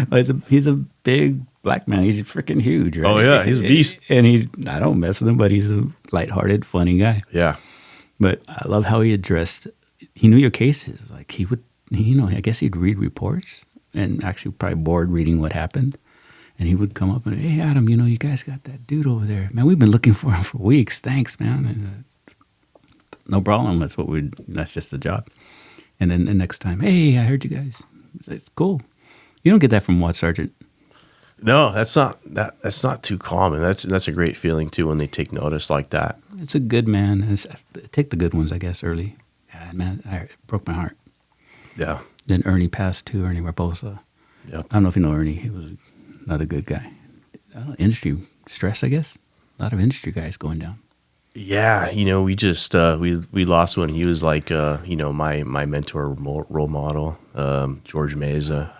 Well, he's a big black man. He's freaking huge, right? Oh yeah, he's a beast. And I don't mess with him, but he's a lighthearted, funny guy. Yeah. But I love how he addressed. He knew your cases. Like he would, I guess he'd read reports and actually probably bored reading what happened. And he would come up and, "Hey Adam, you guys got that dude over there, man. We've been looking for him for weeks. Thanks, man." And, no problem. That's just the job. And then the next time, "Hey, I heard you guys." It's cool. You don't get that from Watch Sergeant. No, that's not too common. That's a great feeling too when they take notice like that. It's a good man. Take the good ones, I guess, early. Yeah, man, it broke my heart. Yeah. Then Ernie passed too, Ernie Raposa. Yep. I don't know if you know Ernie. He was another good guy. Industry stress, I guess. A lot of industry guys going down. Yeah, we just we lost one. He was like my mentor role model, George Meza.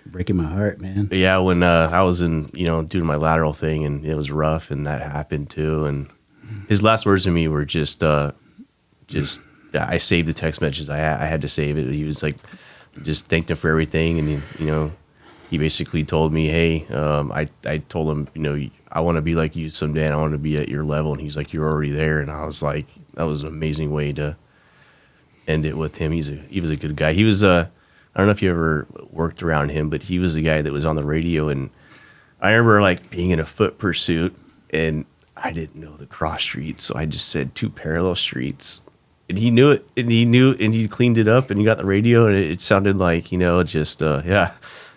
Breaking my heart, man. Yeah, when I was in doing my lateral thing and it was rough and that happened too. And his last words to me were just I saved the text messages. I had to save it. He was like, just thanked him for everything, and he basically told me, "Hey, I told him, I want to be like you someday, and I want to be at your level." And he's like, "You're already there." And I was like, that was an amazing way to end it with him. He was a good guy. He was I don't know if you ever worked around him, but he was the guy that was on the radio. And I remember like being in a foot pursuit, and I didn't know the cross streets, so I just said 2 parallel streets. And he knew it, and he cleaned it up, and he got the radio, and it sounded like, just,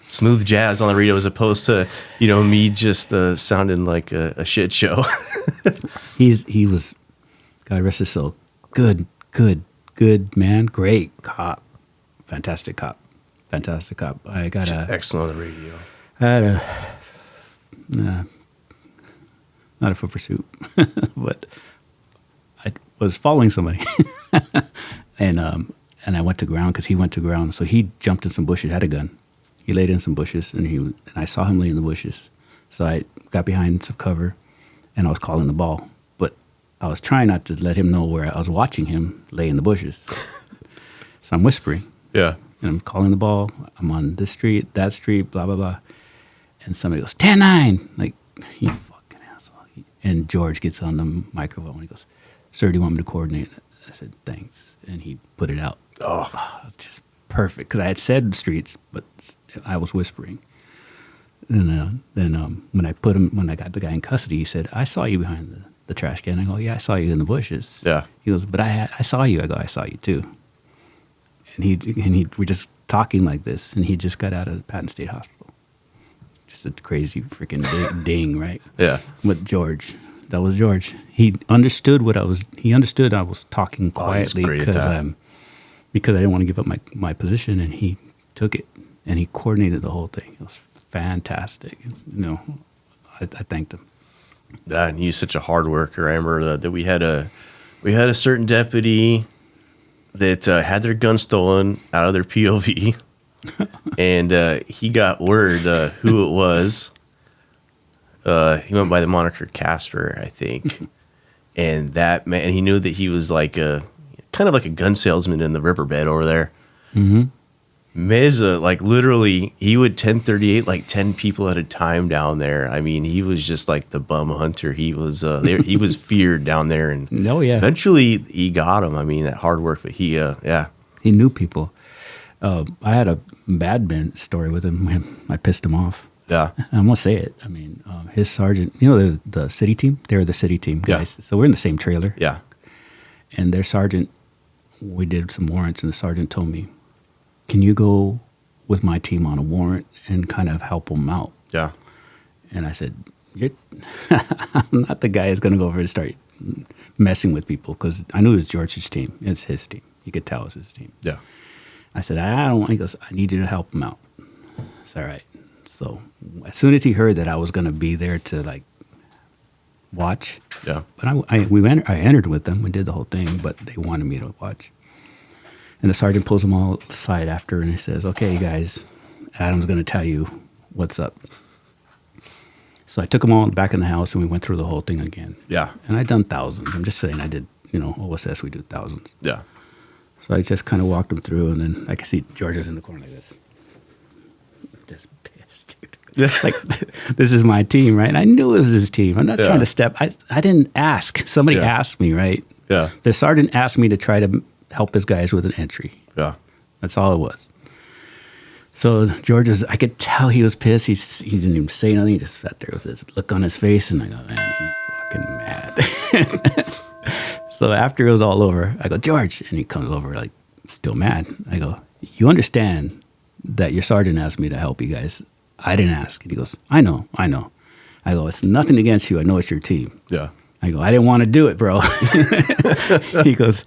smooth jazz on the radio as opposed to, me just sounding like a shit show. He was, God rest his soul, good man, great cop, fantastic cop. I got excellent on the radio. I had not a foot pursuit, but I was following somebody, and I went to ground because he went to ground. So he jumped in some bushes, had a gun. He laid in some bushes, and I saw him lay in the bushes. So I got behind some cover, and I was calling the ball. But I was trying not to let him know where I was watching him lay in the bushes. So I'm whispering. Yeah. And I'm calling the ball. I'm on this street, that street, blah, blah, blah. And somebody goes, 10-9. Like, you fucking asshole. And George gets on the microphone and he goes, "Sir, do you want me to coordinate?" I said, "Thanks." And he put it out. Oh, just perfect. Because I had said streets, but I was whispering. And then when I got the guy in custody, he said, "I saw you behind the trash can." I go, "Yeah, I saw you in the bushes." Yeah. He goes, "But I saw you." I go, "I saw you too." And we're just talking like this, and he just got out of Patton State Hospital. Just a crazy freaking ding, right? Yeah. But George, that was George. He understood He understood I was talking quietly because I didn't want to give up my position, and he took it and he coordinated the whole thing. It was fantastic. I thanked him. And he's such a hard worker. I remember that we had a certain deputy that had their gun stolen out of their POV, and he got word who it was. He went by the moniker Casper, I think, and that man, he knew that he was like kind of like a gun salesman in the riverbed over there. Mm-hmm. Meza, like literally, he would 1038 like 10 people at a time down there. I mean, he was just like the bum hunter. He was he was feared down there, and eventually he got him. I mean, that hard work, but he knew people. I had a bad story with him. I pissed him off. Yeah, I'm gonna say it. I mean, his sergeant. They're the city team. They're the city team guys. Yeah. So we're in the same trailer. Yeah, and their sergeant. We did some warrants, and the sergeant told me, can you go with my team on a warrant and kind of help them out? Yeah. And I said, I'm not the guy who's going to go over and start messing with people, because I knew it was George's team. It's his team. You could tell it was his team. Yeah. I said, I don't want. He goes, I need you to help him out. It's all right. So as soon as he heard that I was going to be there to like watch, Yeah. but I entered with them. We did the whole thing, but they wanted me to watch. And the sergeant pulls them all aside after, and he says, "Okay, guys, Adam's going to tell you what's up." So I took them all back in the house, and we went through the whole thing again. Yeah. And I'd done thousands. I'm just saying I did, OSS, we do thousands. Yeah. So I just kind of walked them through, and then I could see George was in the corner like this. Just pissed, dude. Like, this is my team, right? And I knew it was his team. I'm not trying to step. I didn't ask. Somebody asked me, right? Yeah. The sergeant asked me to try to help his guys with an entry. Yeah. That's all it was. So George I could tell he was pissed. He didn't even say nothing. He just sat there with this look on his face, and I go, man, he's fucking mad. So after it was all over, I go, George, and he comes over like still mad. I go, you understand that your sergeant asked me to help you guys? I didn't ask. And he goes, I know. I go, it's nothing against you. I know it's your team. Yeah. I go, I didn't want to do it, bro. He goes,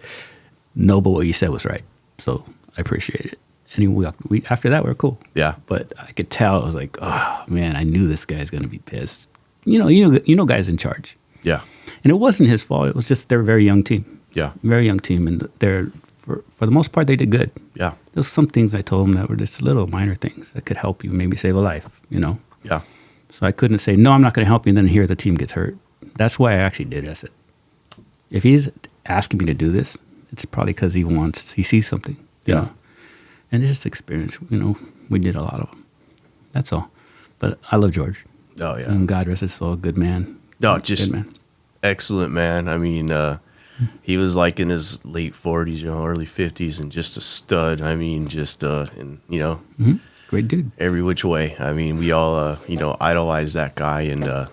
no, but what you said was right. So I appreciate it. And after that, we were cool. Yeah. But I could tell, I was like, oh, man, I knew this guy's going to be pissed. You know guys in charge. Yeah. And it wasn't his fault. It was just they're a very young team. Yeah. Very young team. And they're, for the most part, they did good. Yeah. There's some things I told them that were just little minor things that could help you, maybe save a life, Yeah. So I couldn't say, no, I'm not going to help you, and then here the team gets hurt. That's why I actually did it. I said, if he's asking me to do this, it's probably because he sees something, you know. And it's just experience, we did a lot of them. That's all. But I love George. Oh, yeah. And God rest his soul, good man. No, just good man. Excellent man. I mean, he was like in his late 40s, early 50s, and just a stud. I mean, Great dude. every which way. I mean, we all, idolized that guy, and that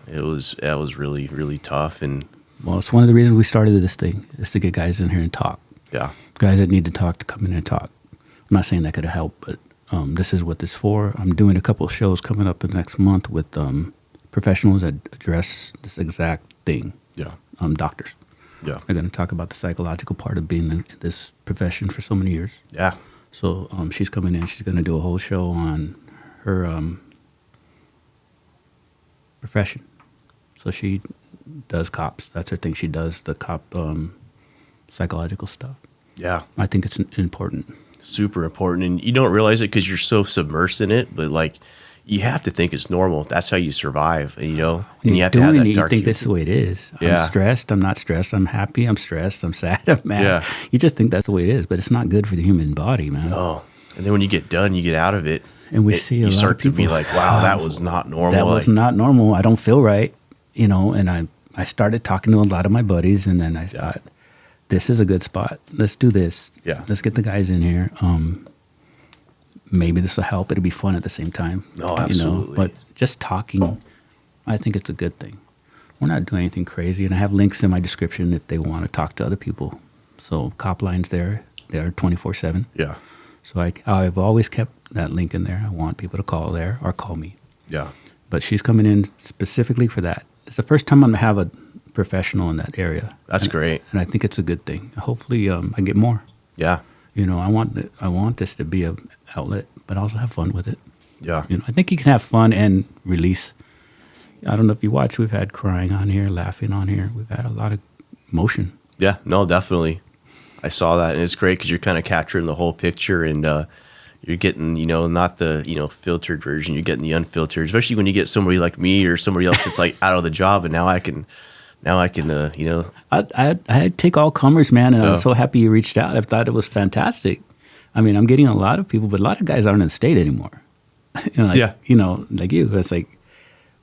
was really, really tough. And Well, it's one of the reasons we started this thing, is to get guys in here and talk. yeah, Guys that need to talk to come in and talk. I'm not saying that could help, but this is what this is for. I'm doing a couple of shows coming up in next month with professionals that address this exact thing. yeah, Doctors. yeah, They're going to talk about the psychological part of being in this profession for so many years. yeah, So she's coming in. She's going to do a whole show on her profession. So she does cops. That's her thing. She does the cop psychological stuff. yeah. I think it's important. Super important, and you don't realize it because you're so submersed in it. But like, you have to think it's normal. That's how you survive. And, and you have to have that You dark think humor. that's the way it is. Yeah. I'm stressed. I'm not stressed. I'm happy. I'm stressed. I'm sad. I'm mad. Yeah. You just think that's the way it is, but it's not good for the human body, man. Oh, and then when you get done, you get out of it, And we see a you lot start of people to be like, wow, that was not normal. That was not normal. I don't feel right, and I started talking to a lot of my buddies, and then I thought, this is a good spot. Let's do this. Yeah. Let's get the guys in here. Maybe this will help. It'll be fun at the same time. No, absolutely. But just talking, I think it's a good thing. We're not doing anything crazy, and I have links in my description if they want to talk to other people. So Cop Line's there. They're 24/7. Yeah, So I've always kept that link in there. I want people to call there or call me. yeah, But she's coming in specifically for that. It's the first time I'm going to have a professional in that area. that's great. And I think it's a good thing. Hopefully I get more. Yeah, I want this to be a outlet, but also have fun with it. yeah, I think you can have fun and release. I don't know if you watch, we've had crying on here, laughing on here. We've had a lot of emotion. yeah. No, definitely. I saw that, and it's great because you're kind of capturing the whole picture, and you're getting, not the, filtered version. You're getting the unfiltered, especially when you get somebody like me or somebody else that's like out of the job, and now I can, I take all comers, man, and I'm so happy you reached out. I thought it was fantastic. I mean, I'm getting a lot of people, but a lot of guys aren't in the state anymore. Like you. It's like,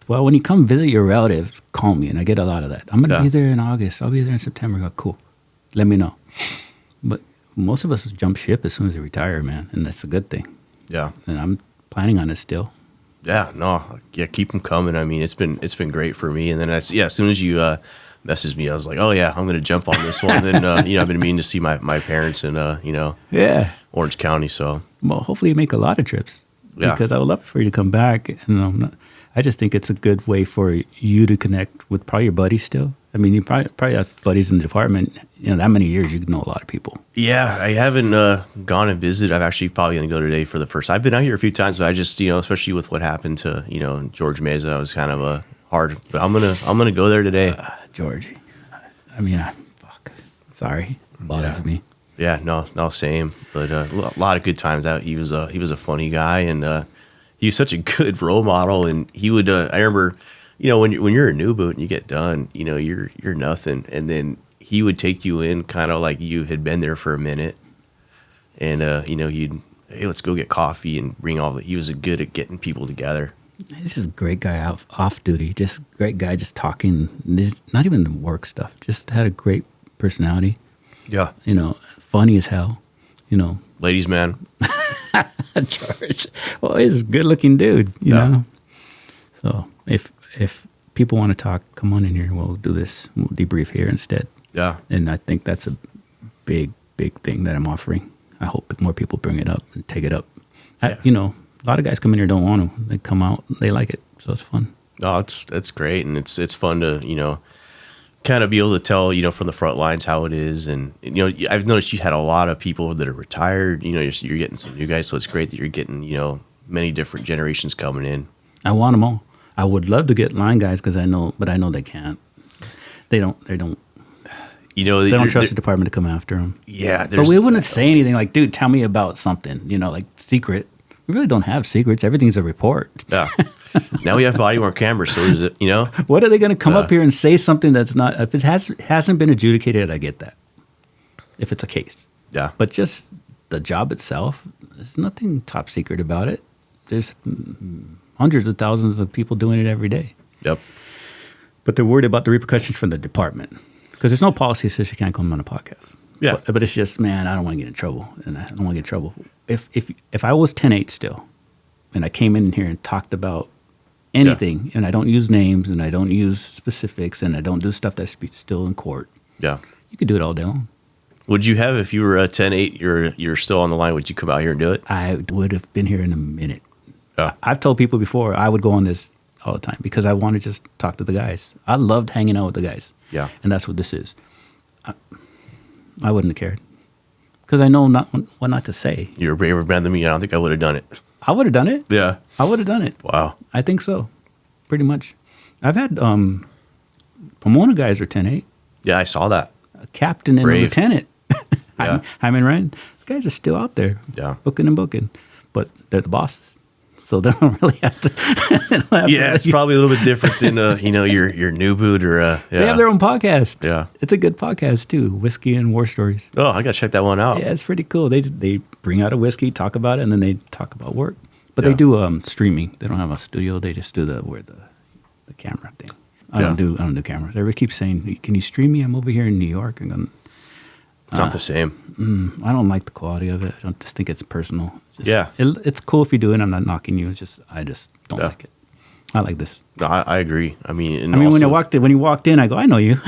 well, when you come visit your relative, call me, and I get a lot of that. I'm going to be there in August. I'll be there in September. I go, cool. Let me know. But most of us jump ship as soon as they retire, man, and that's a good thing. Yeah. And I'm planning on it still. Yeah. No. Yeah. Keep them coming. I mean, it's been great for me. And then as soon as you messaged me. I was like, oh yeah, I'm gonna jump on this one. Then I've been meaning to see my parents in Yeah. Orange County. So Well, hopefully you make a lot of trips. Yeah. Because I would love for you to come back. And I just think it's a good way for you to connect with probably your buddies still. I mean, you probably have buddies in the department. That many years, you know a lot of people. yeah, I haven't gone and visited. I'm actually probably gonna go today for the first. I've been out here a few times, but I just especially with what happened to George Mesa, I was kind of hard. But I'm gonna go there today. George. I mean, fuck. Sorry. Bothers me. Yeah, no, same. But a lot of good times out. He was a funny guy, and he was such a good role model. And he would. I remember, when you're a new boot and you get done, you're nothing, and then he would take you in kind of like you had been there for a minute, and he'd hey, let's go get coffee and bring all the. He was good at getting people together. He's just a great guy off duty. Just great guy, just talking. Not even the work stuff. Just had a great personality. Yeah, funny as hell. ladies man. George. Well, he's a good-looking dude. You know. So if people want to talk, come on in here. We'll do this. We'll debrief here instead. Yeah, And I think that's a big thing that I'm offering. I hope more people bring it up and take it up. A lot of guys come in here don't want to. They come out, they like it, so it's fun. no, it's great, and it's fun to kind of be able to tell from the front lines how it is, and I've noticed you had a lot of people that are retired. You're getting some new guys, so it's great that you're getting many different generations coming in. I want them all. I would love to get line guys but I know they can't. They don't. They don't trust the department to come after them. Yeah, but we wouldn't say anything like, "Dude, tell me about something." Like secret. We really don't have secrets. Everything's a report. Yeah. Now we have body worn cameras, so is it? What are they going to come up here and say something that's not? If it hasn't been adjudicated, I get that. If it's a case. Yeah. But just the job itself, there's nothing top secret about it. There's hundreds of thousands of people doing it every day. Yep. But they're worried about the repercussions from the department because there's no policy that says you can't come on a podcast. Yeah. But it's just, man, I don't want to get in trouble, and I don't want to get in trouble. If I was 10-8 still, and I came in here and talked about anything, and I don't use names, and I don't use specifics, and I don't do stuff that's still in court. Yeah. You could do it all day long. Would you have, if you were 10-8, you're still on the line, would you come out here and do it? I would have been here in a minute. Yeah. I've told people before I would go on this all the time because I want to just talk to the guys. I loved hanging out with the guys. Yeah. And that's what this is. I wouldn't have cared because I know what not to say. You're a braver man than me. I don't think I would have done it. I would have done it. Yeah. I would have done it. Wow. I think so. Pretty much. I've had Pomona guys are 10-8. Yeah, I saw that. A captain and Brave. a lieutenant. Yeah. Hyman Ryan. These guys are still out there. Yeah. Booking. But they're the bosses. So they don't really have to. Yeah, it's probably a little bit different than your new boot or yeah. They have their own podcast. Yeah. It's a good podcast too. Whiskey and War Stories. Oh, I gotta check that one out. Yeah, it's pretty cool. They bring out a whiskey, talk about it, and then they talk about work. But Yeah. they do streaming. They don't have a studio. They just do the camera thing. I don't do cameras. Everybody keeps saying, "Can you stream me? I'm over here in New York." And going, It's not the same. I don't like the quality of it. I don't just think it's personal. It's just, Yeah. it's cool if you do it. I'm not knocking you. I just don't like it. I like this. No, I agree. I mean, when you walked in, I go, I know you.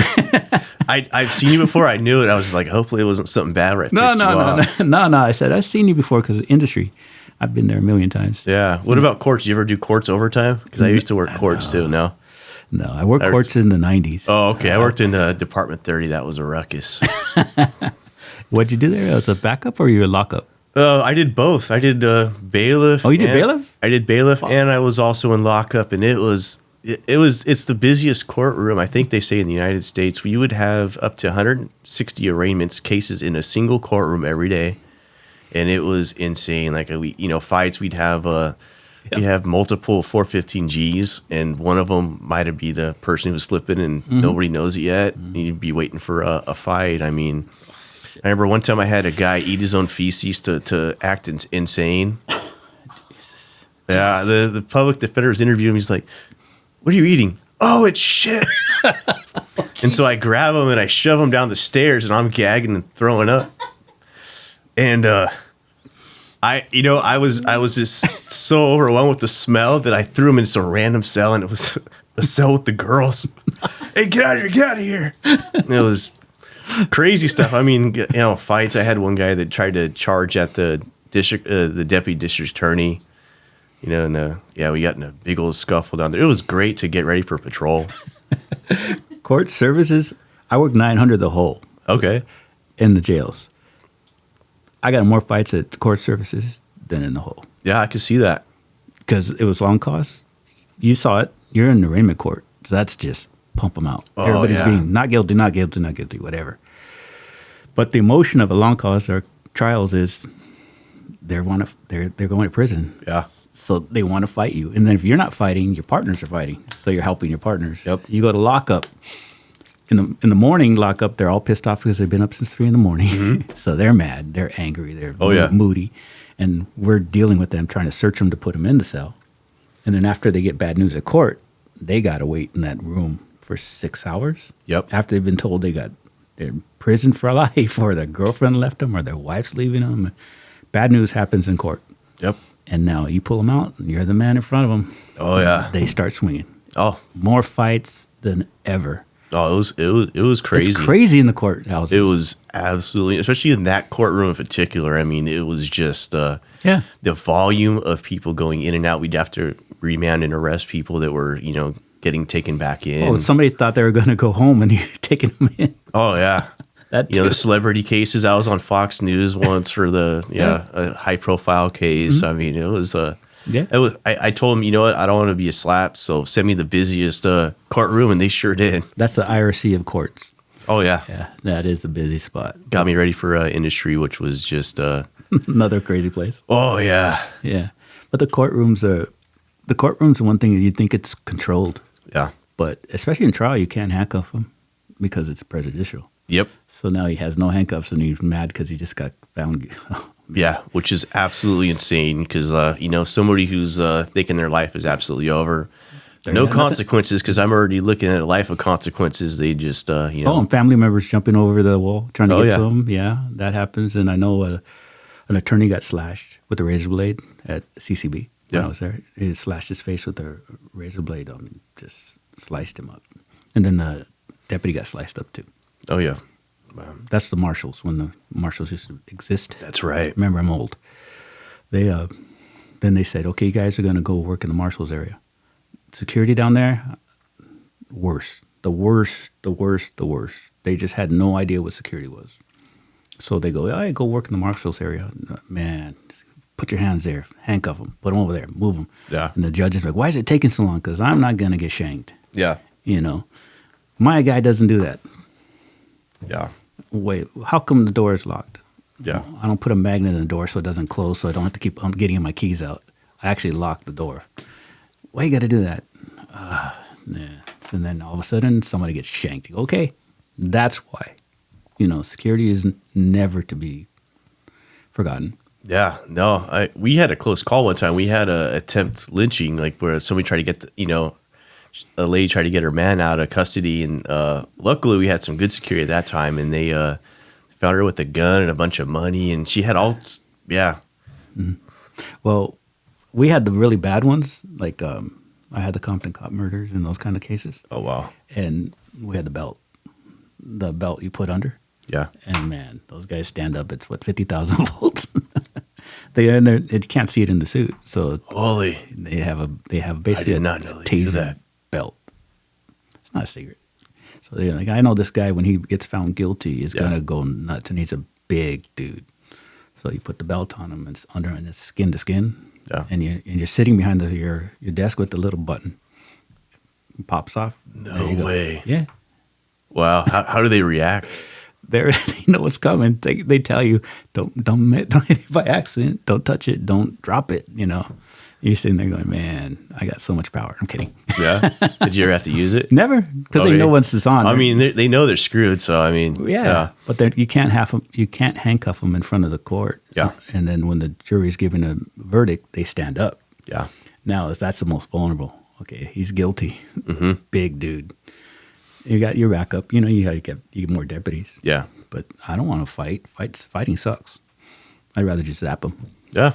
I've seen you before. I knew it. I was like, hopefully it wasn't something bad. Right? No. I said, I've seen you before because of industry. I've been there a million times. Yeah. What about courts? You ever do courts overtime? Because I used to work courts too. No. No, I worked courts in the 90s. Oh, okay. I worked in Department 30. That was a ruckus. What'd you do there? Was it a backup or you were lockup? I did both. I did bailiff. Oh, you did bailiff? I did bailiff, and I was also in lockup. And it's the busiest courtroom. I think they say in the United States. You would have up to 160 arraignments cases in a single courtroom every day, and it was insane. Like fights. We'd have you have multiple 415Gs, and one of them might be the person who was flipping, and nobody knows it yet. Mm-hmm. You'd be waiting for a fight. I mean. I remember one time I had a guy eat his own feces to act insane. Jesus. Yeah, the public defender's interviewed him. He's like, "What are you eating?" "Oh, it's shit." And so I grab him and I shove him down the stairs, and I'm gagging and throwing up. And I was just so overwhelmed with the smell that I threw him in some random cell, and it was a cell with the girls. Hey, get out of here. It was crazy stuff. I mean, fights. I had one guy that tried to charge at the deputy district attorney. And we got in a big old scuffle down there. It was great to get ready for patrol. Court services, I worked 900 the whole. Okay. In the jails. I got more fights at court services than in the whole. Yeah, I could see that. Because it was long cause. You saw it. You're in the arraignment court. So that's just pump them out. Oh, Everybody's being not guilty, not guilty, not guilty, whatever. But the emotion of a long cause or trials is they're going to prison. Yeah. So they want to fight you. And then if you're not fighting, your partners are fighting. So you're helping your partners. Yep. You go to lockup. In the morning lockup, they're all pissed off because they've been up since 3 a.m. Mm-hmm. So they're mad. They're angry. They're moody. And we're dealing with them, trying to search them to put them in the cell. And then after they get bad news at court, they got to wait in that room for 6 hours. Yep. After they've been told they're in prison for life, or their girlfriend left them, or their wife's leaving them. Bad news happens in court. Yep. And now you pull them out, and you're the man in front of them. Oh, yeah. They start swinging. Oh. More fights than ever. Oh, it was crazy. It's crazy in the courthouses. It was absolutely, especially in that courtroom in particular. I mean, it was just the volume of people going in and out. We'd have to remand and arrest people that were, getting taken back in. Oh, somebody thought they were going to go home and you're taking them in. Oh, yeah. The celebrity cases. I was on Fox News once for a high profile case. Mm-hmm. I mean, it was I told him, you know what, I don't want to be a slap, so send me the busiest courtroom, and they sure did. That's the IRC of courts. Oh yeah, yeah, that is a busy spot. Got me ready for industry, which was just another crazy place. Oh yeah, yeah. But the courtrooms are one thing that you think it's controlled. Yeah, but especially in trial, you can't handcuff him because it's prejudicial. Yep. So now he has no handcuffs, and he's mad because he just got found. Yeah, which is absolutely insane because, somebody who's thinking their life is absolutely over. No consequences because I'm already looking at a life of consequences. They just, Oh, and family members jumping over the wall trying to get to them. Yeah, that happens. And I know an attorney got slashed with a razor blade at CCB when I was there. He slashed his face with a razor blade and just sliced him up. And then the deputy got sliced up too. Oh, yeah. That's the marshals, when the marshals used to exist. That's right. Remember, I'm old. Then they said, okay, you guys are going to go work in the marshals area. Security down there, worse. The worst. They just had no idea what security was. So they go, hey, go work in the marshals area. Man, put your hands there. Handcuff them. Put them over there. Move them. Yeah. And the judge is like, why is it taking so long? Because I'm not going to get shanked. Yeah. My guy doesn't do that. Yeah. Wait, how come the door is locked? Yeah. I don't put a magnet in the door so it doesn't close, so I don't have to keep getting my keys out. I actually lock the door. Why you got to do that? And then all of a sudden, somebody gets shanked. Okay, that's why. Security is never to be forgotten. Yeah, no. We had a close call one time. We had a attempt lynching, like where somebody tried to get a lady tried to get her man out of custody, and luckily we had some good security at that time, and they found her with a gun and a bunch of money, and she had all, Mm-hmm. Well, we had the really bad ones, like I had the Compton cop murders and those kind of cases. Oh, wow. And we had the belt you put under. Yeah. And man, those guys stand up. It's 50,000 volts. You can't see it in the suit. So holy, they have basically a taser belt. It's not a secret. So I know this guy, when he gets found guilty, is gonna go nuts, and he's a big dude. So you put the belt on him, and it's under, and it's skin to skin. Yeah. And you're sitting behind your desk with the little button. It pops off. No way. Yeah. Wow. How do they react? They know what's coming. They tell you, don't hit it by accident. Don't touch it. Don't drop it. You're sitting there going, man, I got so much power. I'm kidding. Yeah. Did you ever have to use it? Never, because they know once it's on. I mean, they know they're screwed. So I mean, yeah. But you can't handcuff them in front of the court. Yeah. And then when the jury's giving a verdict, they stand up. Yeah. Now that's the most vulnerable. Okay, he's guilty. Mm-hmm. Big dude. You got your backup. You get more deputies. Yeah. But I don't want to fight. Fighting sucks. I'd rather just zap them. Yeah.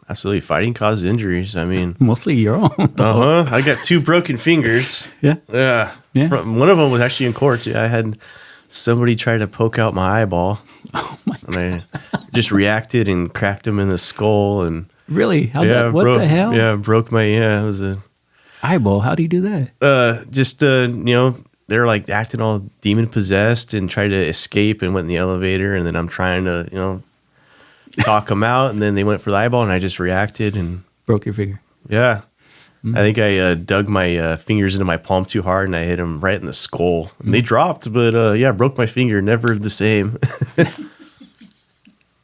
Absolutely. Fighting causes injuries. I mean, Mostly your own. I got 2 broken fingers. Yeah. Yeah. One of them was actually in court. Yeah, I had somebody try to poke out my eyeball. Oh my God. And I just reacted and cracked him in the skull. And Really? What the hell? Yeah, broke my, it was a eyeball. How do you do that? they're like acting all demon possessed and tried to escape and went in the elevator. And then I'm trying to, talk them out. And then they went for the eyeball and I just reacted and Broke your finger. yeah. I think I dug my fingers into my palm too hard and I hit them right in the skull. And they dropped, but broke my finger. Never the same.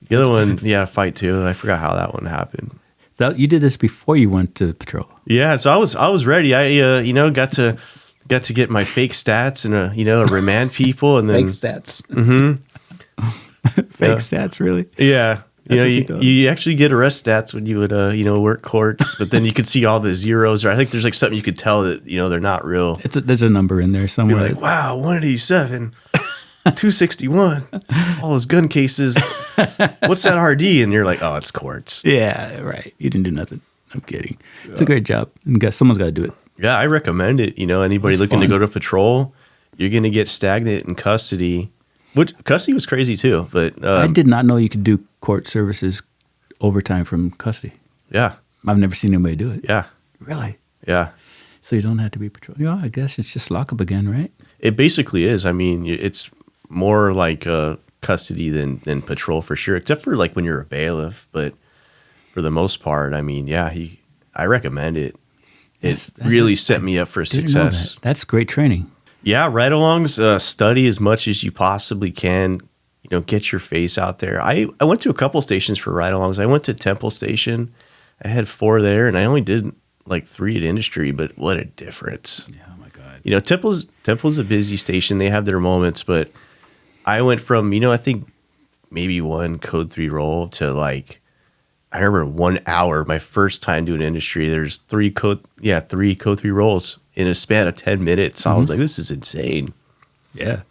The other one, fight too. I forgot how that one happened. So you did this before you went to patrol. Yeah, so I was ready. I got to get my fake stats and remand people and then Fake stats. Mm-hmm. Fake stats, really? Yeah. You actually get arrest stats when you would, work courts, but then you could see all the zeros. Or I think there's like something you could tell that, they're not real. There's a number in there somewhere. You're like, wow, 187, 261, all those gun cases. What's that RD? And you're like, oh, it's courts. Yeah, right. You didn't do nothing. I'm kidding. It's a great job. And someone's got to do it. Yeah, I recommend it. Anybody looking to go to patrol, you're going to get stagnant in custody. Which custody was crazy too, but I did not know you could do court services overtime from custody. Yeah, I've never seen anybody do it. Yeah, really. Yeah, so you don't have to be patrol. I guess it's just lockup again, right? It basically is. I mean, it's more like custody than patrol for sure, except for like when you're a bailiff. But for the most part, I mean, I recommend it. It really set me up for success. That's great training. Yeah, ride-alongs, study as much as you possibly can. Get your face out there. I went to a couple stations for ride-alongs. I went to Temple Station. I had 4 there, and I only did like 3 at Industry, but what a difference. Yeah, oh my God. Temple's a busy station. They have their moments, but I went from, I think maybe 1 Code 3 roll to like, I remember 1 hour, my first time doing Industry, there's 3 Code 3 rolls in a span of 10 minutes. I was like, this is insane. Yeah.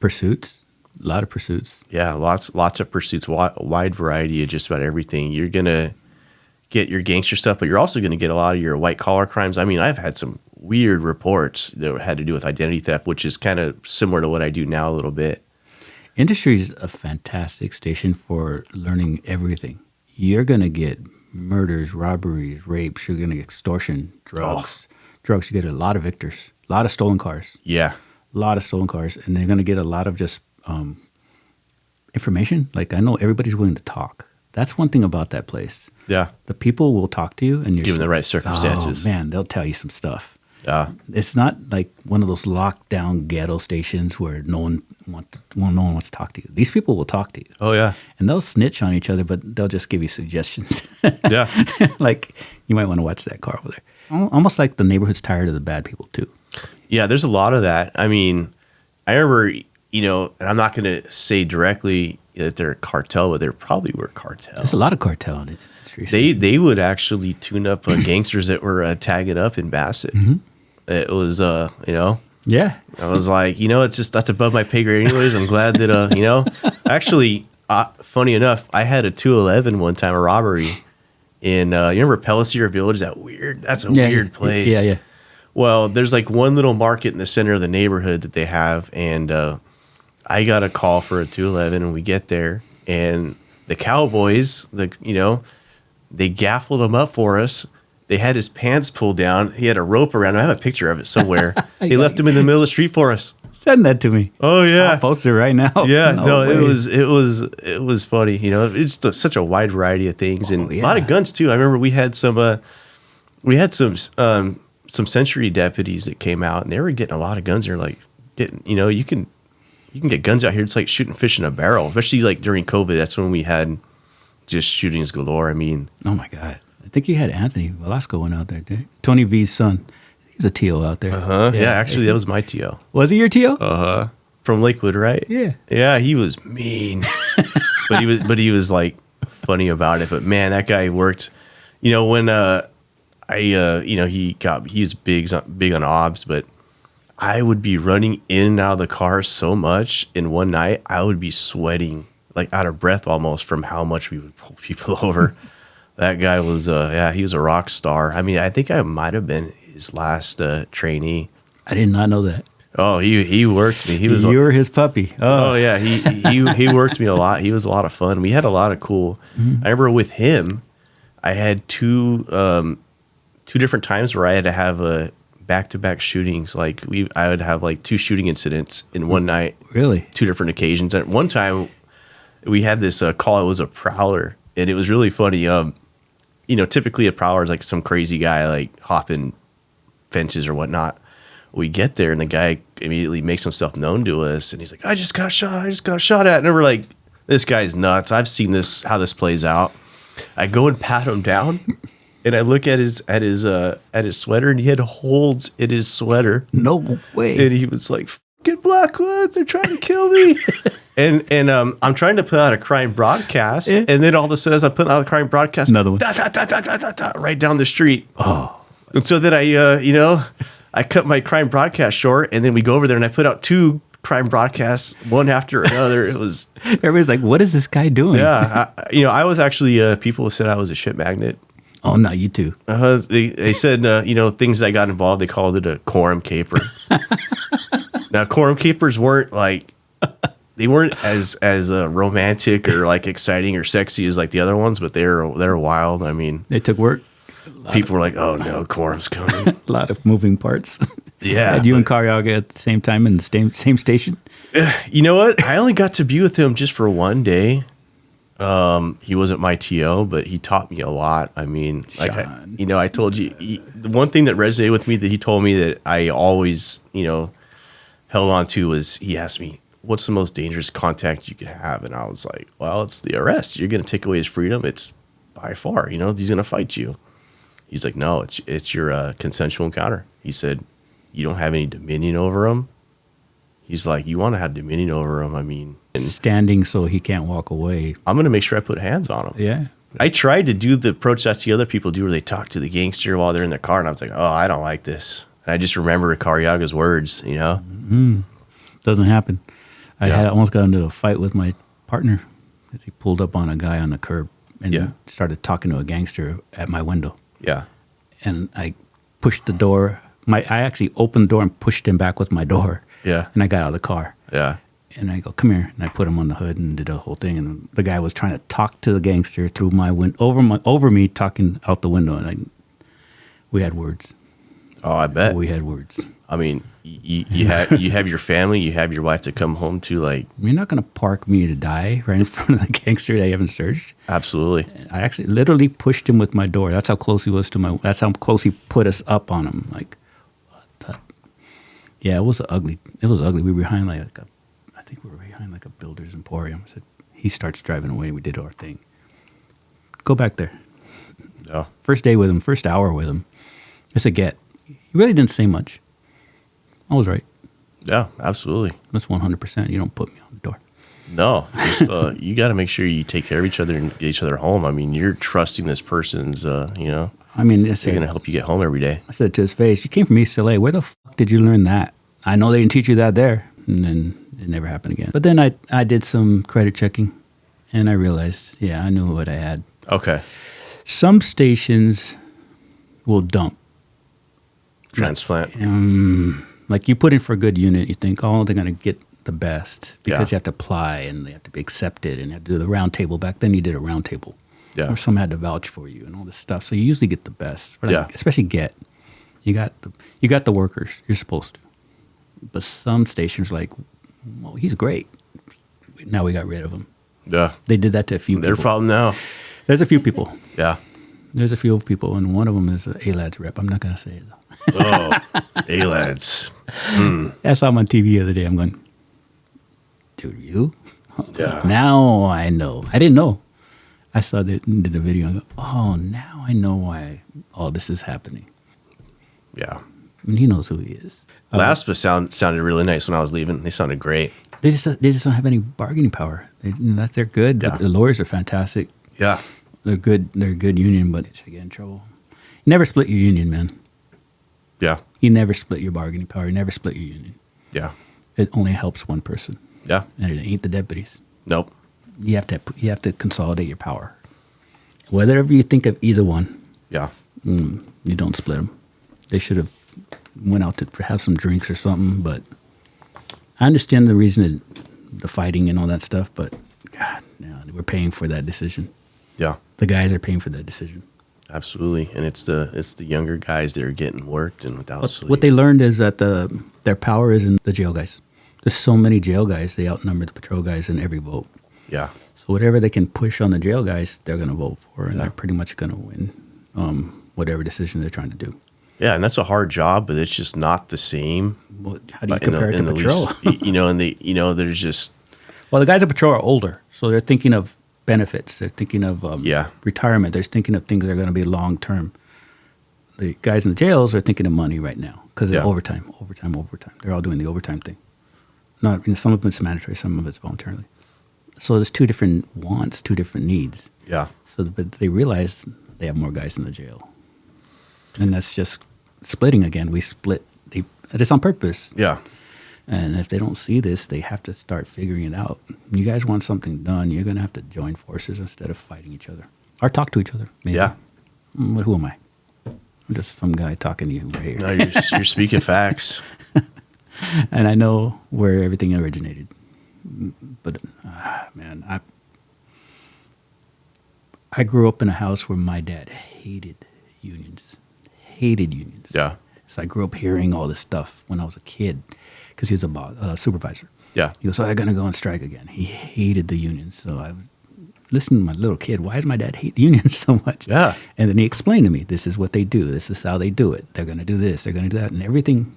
Pursuits, a lot of pursuits. Yeah, lots of pursuits, wide variety of just about everything. You're going to get your gangster stuff, but you're also going to get a lot of your white collar crimes. I mean, I've had some weird reports that had to do with identity theft, which is kind of similar to what I do now a little bit. Industry is a fantastic station for learning everything. You're going to get murders, robberies, rapes. You're going to get extortion, drugs. Drugs, you get a lot of victors, a lot of stolen cars. Yeah. A lot of stolen cars. And they're going to get a lot of just information. Like, I know everybody's willing to talk. That's one thing about that place. Yeah. The people will talk to you. And you're given the right circumstances. Oh, man, they'll tell you some stuff. Yeah. It's not like one of those locked down ghetto stations where no one wants to talk to you. These people will talk to you. Oh, yeah. And they'll snitch on each other, but they'll just give you suggestions. Yeah. Like, you might want to watch that car over there. Almost like the neighborhood's tired of the bad people, too. Yeah, there's a lot of that. I mean, I remember, and I'm not going to say directly that they're a cartel, but they probably were cartel. There's a lot of cartel in it. They would actually tune up gangsters that were tagging up in Bassett. Mm-hmm. It was, Yeah. I was like, it's just, that's above my pay grade anyways. I'm glad that, actually, funny enough, I had a 211 one time, a robbery in, you remember Pellisier Village? That's a weird place. Yeah. Well, there's like one little market in the center of the neighborhood that they have. And I got a call for a 211 and we get there and the cowboys, they gaffled him up for us. They had his pants pulled down. He had a rope around him. I have a picture of it somewhere. They left him in the middle of the street for us. Send that to me. Oh yeah, I'll post it right now. Yeah, it was funny. It's such a wide variety of things and a lot of guns too. I remember we had some Century deputies that came out and they were getting a lot of guns. They're like you can get guns out here. It's like shooting fish in a barrel, especially like during COVID. That's when we had just shootings galore. I mean, oh my God. I think you had Anthony Velasco went out there, did Tony V's son. He's a TO out there. Yeah, actually, that was my TO. Was he your TO? From Lakewood, right? Yeah. Yeah, he was mean, but he was like funny about it. But man, that guy worked. When he's big on obs, but I would be running in and out of the car so much in one night, I would be sweating like out of breath almost from how much we would pull people over. That guy was, he was a rock star. I mean, I think I might have been his last trainee. I did not know that. Oh, he worked me. You were his puppy. Oh yeah, he worked me a lot. He was a lot of fun. We had a lot of cool. I remember with him, I had two different times where I had to have back-to-back shootings. Like I would have like 2 shooting incidents in one night. Really? 2 different occasions. At one time, we had this call. It was a prowler, and it was really funny. Typically a prowler is like some crazy guy like hopping fences or whatnot. We get there and the guy immediately makes himself known to us, and he's like, I just got shot at. And we're like, this guy's nuts. I've seen how this plays out. I go and pat him down, and I look at his sweater, and he had holes in his sweater. No way. And he was like, "Fucking Blackwood, they're trying to kill me." and I'm trying to put out a crime broadcast, and then all of a sudden, as I'm putting out a crime broadcast, another one, right down the street. Oh, and so then I cut my crime broadcast short, and then we go over there, and I put out 2 crime broadcasts, one after another. It was everybody's like, "What is this guy doing?" Yeah, I was actually people said I was a shit magnet. Oh no, you too. They said things I got involved. They called it a Corum caper. Now Corum capers weren't like they weren't as romantic or like exciting or sexy as like the other ones, but they're wild. I mean, they took work. People were like, "Oh no, Corum's coming." A lot of moving parts. Yeah. Had you and Karyaga at the same time in the same station? You know what? I only got to be with him just for one day. He wasn't my TO, but he taught me a lot. I mean, like, I told you, the one thing that resonated with me that he told me that I always, held on to was he asked me, what's the most dangerous contact you could have? And I was like, well, it's the arrest. You're going to take away his freedom. It's by far, he's going to fight you. He's like, no, it's your consensual encounter. He said, you don't have any dominion over him. He's like, you want to have dominion over him. I mean, standing so he can't walk away. I'm going to make sure I put hands on him. Yeah. I tried to do the approach I see other people do where they talk to the gangster while they're in their car. And I was like, oh, I don't like this. And I just remember Karyaga's words, Mm-hmm. Doesn't happen. I almost got into a fight with my partner because he pulled up on a guy on the curb and started talking to a gangster at my window. Yeah. And I pushed the door. I actually opened the door and pushed him back with my door. Yeah. And I got out of the car. Yeah. And I go, come here. And I put him on the hood and did the whole thing. And the guy was trying to talk to the gangster through my window, over me, talking out the window. And we had words. Oh, I bet. We had words. I mean, you have your family, you have your wife to come home to, like. You're not going to park me to die right in front of the gangster that you haven't searched. Absolutely. I actually literally pushed him with my door. That's how close he was to that's how close he put us up on him. Like, what? Yeah, it was ugly. We were behind I think we were behind like a builder's emporium. So he starts driving away. We did our thing. Go back there. Oh. First day with him, first hour with him. It's a get. He really didn't say much. I was right. Yeah, absolutely. That's 100%. You don't put me on the door. No, just, you got to make sure you take care of each other and get each other home. I mean, you're trusting this person's, I mean, they're going to help you get home every day. I said to his face, you came from East LA. Where the fuck did you learn that? I know they didn't teach you that there. And then it never happened again. But then I did some credit checking, and I realized, I knew what I had. Okay. Some stations will dump. Transplant. Like you put in for a good unit, you think, oh, they're going to get the best because you have to apply and they have to be accepted and you have to do the round table. Back then you did a round table. Yeah. Or someone had to vouch for you and all this stuff. So you usually get the best. But especially you got the workers. You're supposed to. But some stations are like, well, he's great. Now we got rid of him. Yeah. They did that to a few people. Their problem now. There's a few people. Yeah. There's a few people, and one of them is an A-Lads rep. I'm not going to say it, though. Oh, A-Lads. I saw him on TV the other day. I'm going, dude, you? Yeah. Now I know. I didn't know. I saw did the video and go, oh, now I know why all this is happening. Yeah. I mean, he knows who he is. LASPA sounded really nice when I was leaving. They sounded great. They just don't have any bargaining power. They're good. Yeah. The lawyers are fantastic. Yeah. They're good. They're a good union, but you get in trouble. You never split your union, man. Yeah. You never split your bargaining power. You never split your union. Yeah. It only helps one person. Yeah. And it ain't the deputies. Nope. You have to consolidate your power. Whatever you think of either one, Yeah. you don't split them. They should have went out to have some drinks or something. But I understand the reason, the fighting and all that stuff. But God, we're paying for that decision. Yeah. The guys are paying for that decision. Absolutely. And it's the younger guys that are getting worked and without sleep. What they learned is that their power is in the jail guys. There's so many jail guys, they outnumber the patrol guys in every vote. Yeah. So whatever they can push on the jail guys, they're going to vote for, and they're pretty much going to win whatever decision they're trying to do. Yeah, and that's a hard job, but it's just not the same. Well, how do you compare it to patrol? There's just... Well, the guys at patrol are older, so they're thinking of benefits. They're thinking of retirement. They're thinking of things that are going to be long-term. The guys in the jails are thinking of money right now because of overtime. They're all doing the overtime thing. Some of it's mandatory, some of it's voluntarily. So there's two different wants, two different needs. Yeah. So they realize they have more guys in the jail. And that's just splitting again. We split. It's on purpose. Yeah. And if they don't see this, they have to start figuring it out. You guys want something done, you're going to have to join forces instead of fighting each other. Or talk to each other. Maybe. Yeah. But who am I? I'm just some guy talking to you right here. No, you're speaking facts. And I know where everything originated. But, man, I grew up in a house where my dad hated unions. Yeah. So I grew up hearing all this stuff when I was a kid because he was a supervisor. Yeah. He goes, so I'm going to go on strike again. He hated the unions. So I listened to my little kid. Why does my dad hate the unions so much? Yeah. And then he explained to me, this is what they do. This is how they do it. They're going to do this. They're going to do that. And everything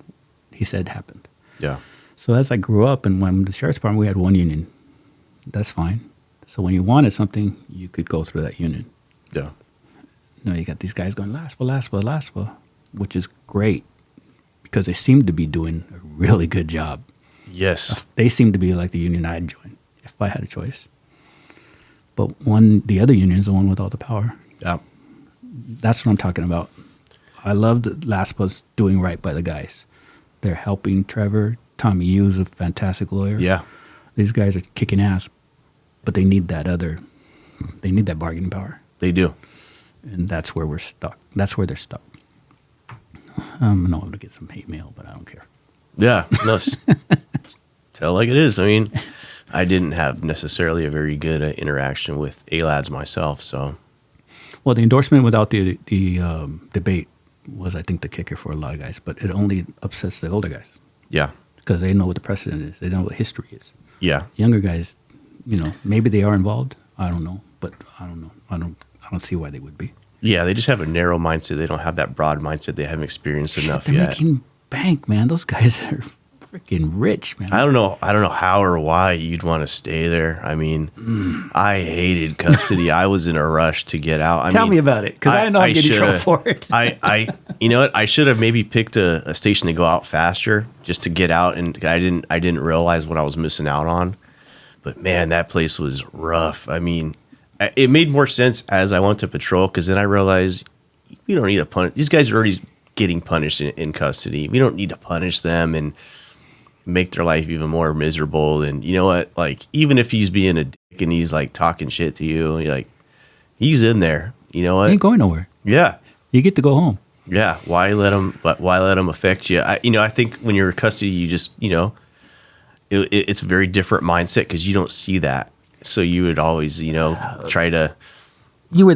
he said happened. Yeah. So as I grew up and when the sheriff's department, we had one union. That's fine. So when you wanted something, you could go through that union. Yeah. You got these guys going, LASPA, which is great because they seem to be doing a really good job. Yes. They seem to be like the union I'd join if I had a choice. But the other union is the one with all the power. Yeah. That's what I'm talking about. I love that LASPA's doing right by the guys. They're helping Trevor. Tommy Yu's a fantastic lawyer. Yeah. These guys are kicking ass, but they need that bargaining power. They do. And that's where we're stuck. That's where they're stuck. I'm going to get some hate mail, but I don't care. Yeah. No, tell like it is. I mean, I didn't have necessarily a very good interaction with A-Lads myself, so. Well, the endorsement without the debate was, I think, the kicker for a lot of guys, but it only upsets the older guys. Yeah. Because they know what the precedent is. They know what history is. Yeah. Younger guys, maybe they are involved. I don't know, but I don't know. I don't see why they would be. Yeah, they just have a narrow mindset. They don't have that broad mindset. They haven't experienced enough they're yet. They're making bank, man. Those guys are freaking rich, man. I don't know how or why you'd want to stay there. I mean, I hated custody. I was in a rush to get out. Tell me about it, because I know I'm getting in trouble for it. You know what? I should have maybe picked a station to go out faster just to get out, and I didn't realize what I was missing out on. But man, that place was rough. I mean, it made more sense as I went to patrol, because then I realized we don't need to punish. These guys are already getting punished in custody. We don't need to punish them and make their life even more miserable. And you know what? Like, even if he's being a dick and he's like talking shit to you, you're like, he's in there. You know what? He ain't going nowhere. Yeah. You get to go home. Yeah. Why let him affect you? I think when you're in custody, you just, it's a very different mindset because you don't see that. So you would always, try to. You were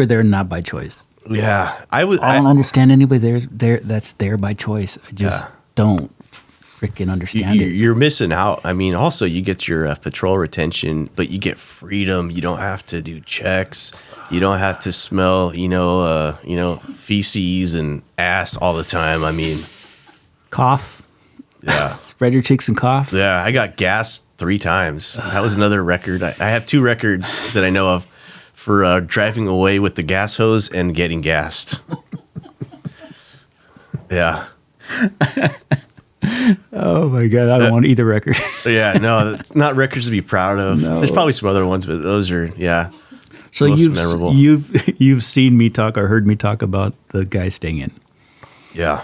there not by choice. Yeah, I don't understand anybody there that's there by choice. I just don't freaking understand it. You're missing out. I mean, also you get your patrol retention, but you get freedom. You don't have to do checks. You don't have to smell, feces and ass all the time. I mean, cough. Yeah. Spread your cheeks and cough. Yeah, I got gassed 3 times. That was another record. I have 2 records that I know of for driving away with the gas hose and getting gassed. Yeah. Oh my God, I don't want either record. Yeah, no, it's not records to be proud of. No. There's probably some other ones, but those are, so most memorable. You've seen me talk or heard me talk about the guy staying in. Yeah.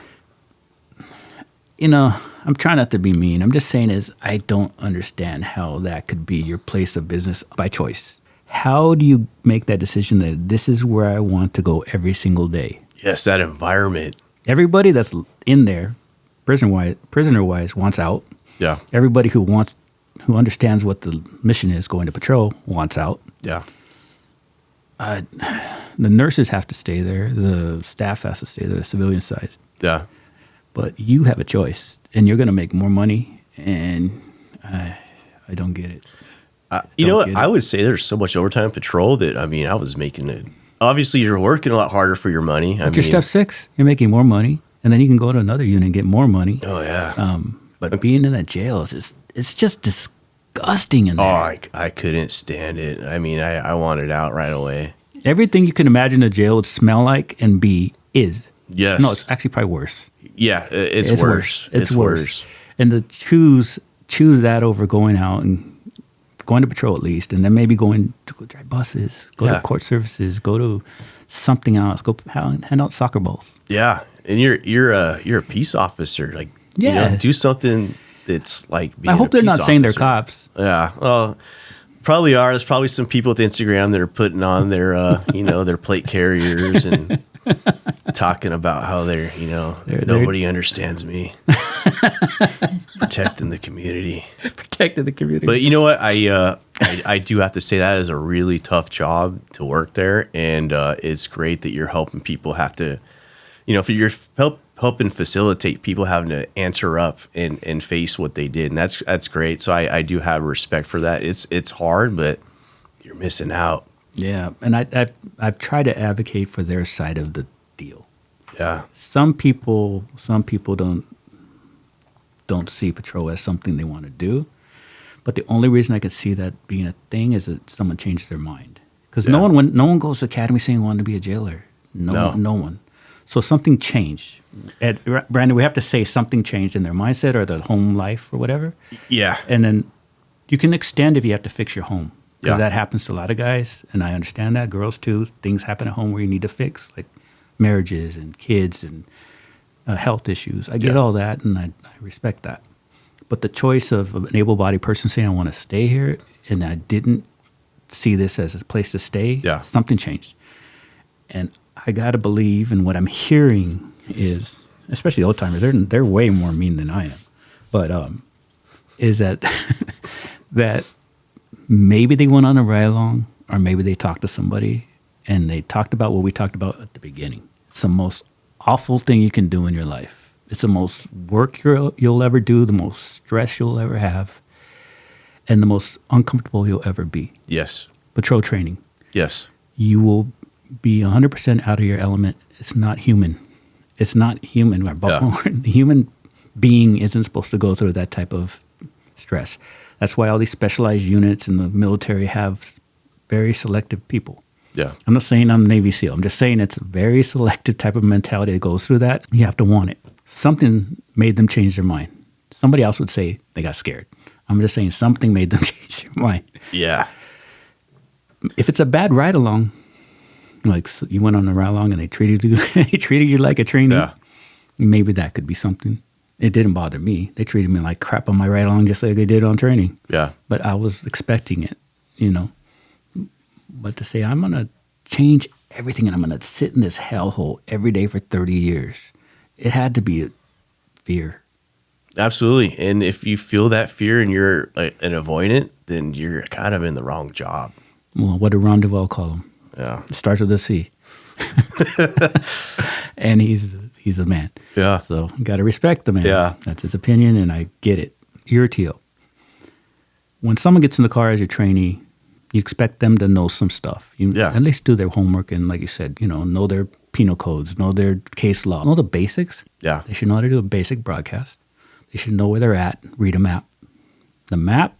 I'm trying not to be mean. I'm just saying I don't understand how that could be your place of business by choice. How do you make that decision that this is where I want to go every single day? Yes, that environment. Everybody that's in there, prisoner-wise, wants out. Yeah. Everybody who understands what the mission is going to patrol wants out. Yeah. The nurses have to stay there. The staff has to stay there, the civilian side. Yeah. But you have a choice, and you're going to make more money, and I don't get it. You know what? I would say there's so much overtime patrol that, I mean, I was making it. Obviously, you're working a lot harder for your money. But you're step 6. You're making more money, and then you can go to another unit and get more money. Oh, yeah. But being in that jail, it's just disgusting in there. Oh, I couldn't stand it. I mean, I wanted out right away. Everything you can imagine a jail would smell like and be is. Yes. No, it's actually probably worse. Yeah, it's worse. It's worse. And to choose that over going out and going to patrol at least, and then maybe going to go drive buses, go to court services, go to something else, go hand out soccer balls. Yeah, and you're a peace officer. Like, do something that's like. Being I hope they're not saying they're cops. Yeah, well, probably are. There's probably some people with Instagram that are putting on their their plate carriers and talking about how they're nobody understands me. Protecting the community. But you know what? I do have to say that is a really tough job to work there, and it's great that you're helping people have to, if you're helping facilitate people having to answer up and face what they did, and that's great. So I do have respect for that. It's hard, but you're missing out. Yeah, and I've tried to advocate for their side of the deal. Yeah. Some people don't see patrol as something they want to do, but the only reason I could see that being a thing is that someone changed their mind. Because no one goes to academy saying they want to be a jailer. No one. So something changed. Brandon, we have to say something changed in their mindset or their home life or whatever. Yeah. And then you can extend if you have to fix your home. Because that happens to a lot of guys, and I understand that. Girls, too. Things happen at home where you need to fix, like marriages and kids and health issues. I get all that, and I respect that. But the choice of an able-bodied person saying, I want to stay here, and I didn't see this as a place to stay, something changed. And I got to believe, and what I'm hearing is, especially old-timers, they're way more mean than I am, but is that that maybe they went on a ride-along, or maybe they talked to somebody, and they talked about what we talked about at the beginning. It's the most awful thing you can do in your life. It's the most work you'll ever do, the most stress you'll ever have, and the most uncomfortable you'll ever be. Yes. Patrol training. Yes. You will be 100% out of your element. It's not human. It's not human. The human being isn't supposed to go through that type of stress. That's why all these specialized units in the military have very selective people. Yeah. I'm not saying I'm Navy SEAL. I'm just saying it's a very selective type of mentality that goes through that. You have to want it. Something made them change their mind. Somebody else would say they got scared. I'm just saying something made them change their mind. Yeah. If it's a bad ride along, like you went on a ride along and they treated you like a trainee, maybe that could be something. It didn't bother me. They treated me like crap on my ride along just like they did on training. Yeah. But I was expecting it, But to say I'm going to change everything and I'm going to sit in this hellhole every day for 30 years, it had to be a fear. Absolutely. And if you feel that fear and you're an avoidant, then you're kind of in the wrong job. Well, what did Ron Duvall call him? Yeah. It starts with a C. And he's a man. Yeah. So you got to respect the man. Yeah. That's his opinion, and I get it. You're a TO. When someone gets in the car as your trainee, you expect them to know some stuff. At least do their homework and, like you said, know their penal codes, know their case law, know the basics. Yeah. They should know how to do a basic broadcast. They should know where they're at, read a map. The map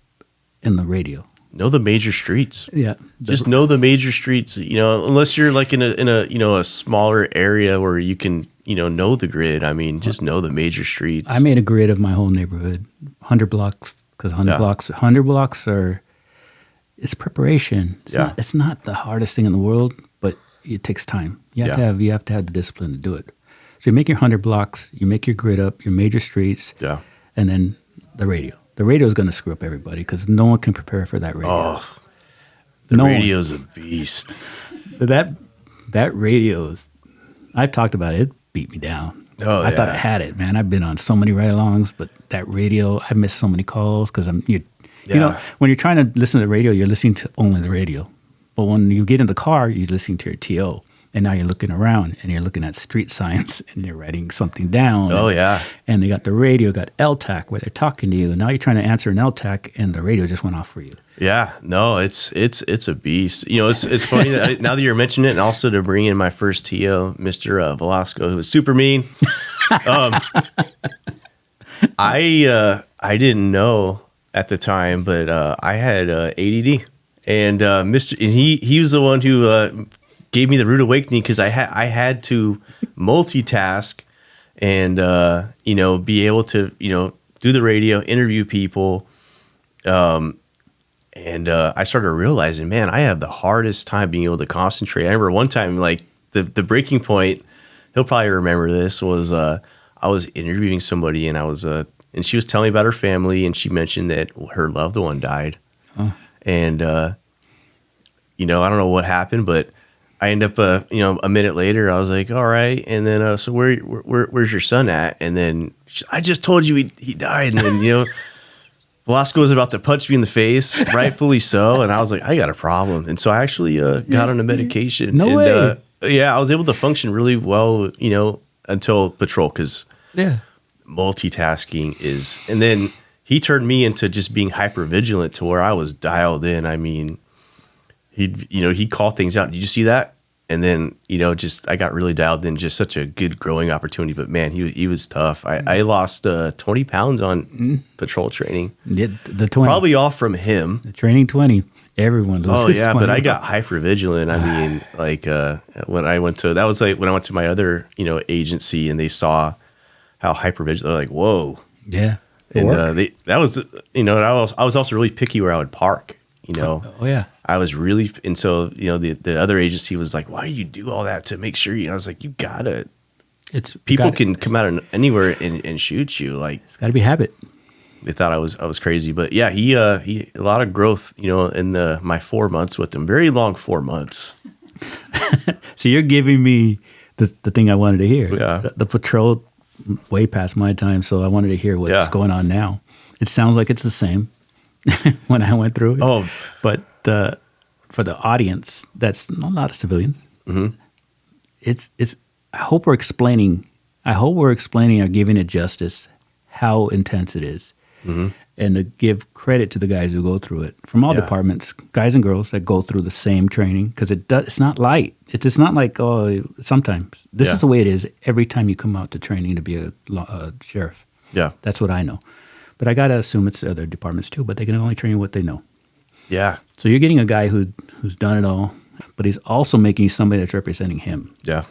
and the radio. Know the major streets. Yeah. Just know the major streets, unless you're like in a smaller area where you can, know the grid. I mean, just know the major streets. I made a grid of my whole neighborhood, 100 blocks, because 100 blocks are, it's preparation. It's not the hardest thing in the world, but it takes time. You have to have the discipline to do it. So you make your 100 blocks, you make your grid up, your major streets, and then the radio. The radio is going to screw up everybody because no one can prepare for that radio. Oh, The No one. radio's a beast. That radio's, I've talked about it. It beat me down. Oh, I thought I had it, man. I've been on so many ride-alongs, but that radio, I missed so many calls because you know, when you're trying to listen to the radio, you're listening to only the radio. But when you get in the car, you're listening to your TO. And now you're looking around and you're looking at street signs and you're writing something down. Oh, yeah. And they got the radio, got LTAC where they're talking to you. And now you're trying to answer an LTAC and the radio just went off for you. Yeah, no, it's a beast. You know, it's funny that now that you're mentioning it, and also to bring in my first TO, Mr. Velasco, who was super mean. I didn't know at the time, but I had ADD, and he was the one who gave me the rude awakening because I had to multitask and you know, be able to, you know, do the radio, interview people. And I started realizing, man, I have the hardest time being able to concentrate. I remember one time, like the breaking point, he'll probably remember this, was I was interviewing somebody and and she was telling me about her family, and she mentioned that her loved one died. Oh. And, you know, I don't know what happened, but I end up, you know, a minute later, I was like, all right. And then, so where's your son at? And then I just told you he died. And then, you know, Velasco was about to punch me in the face, rightfully so. And I was like, I got a problem. And so I actually got on a medication. No way. Yeah, I was able to function really well, you know, until patrol, because multitasking is. And then he turned me into just being hyper vigilant to where I was dialed in. I mean, he'd call things out. Did you see that? And then, you know, just I got really dialed in. Just such a good growing opportunity. But man, he was tough. I lost 20 pounds on patrol training. The 20. Probably all from him. The training 20. Everyone loses. Oh yeah, 20. but I got hyper vigilant. I mean, like when I went to my other, you know, agency, and they saw how hyper vigilant. They're like, whoa. Yeah. And I was also really picky where I would park. You know. Oh yeah. I was really, and so, you know, the other agency was like, why do you do all that to make sure you, I was like, you gotta, people can come out of anywhere and shoot you. Like, it's gotta be habit. They thought I was crazy, but yeah, he a lot of growth, you know, in my 4 months with him, very long 4 months. So you're giving me the thing I wanted to hear. Yeah. The patrol way past my time. So I wanted to hear what's going on now. It sounds like it's the same when I went through it. Oh, but for the audience, that's not a lot of civilians. Mm-hmm. It's. I hope we're explaining or giving it justice how intense it is, and to give credit to the guys who go through it from all departments, guys and girls that go through the same training, because it's not light. It's not like sometimes this is the way it is every time you come out to training to be a sheriff. Yeah, that's what I know. But I gotta assume it's other departments too. But they can only train what they know. Yeah. So you're getting a guy who's done it all, but he's also making somebody that's representing him. Yeah.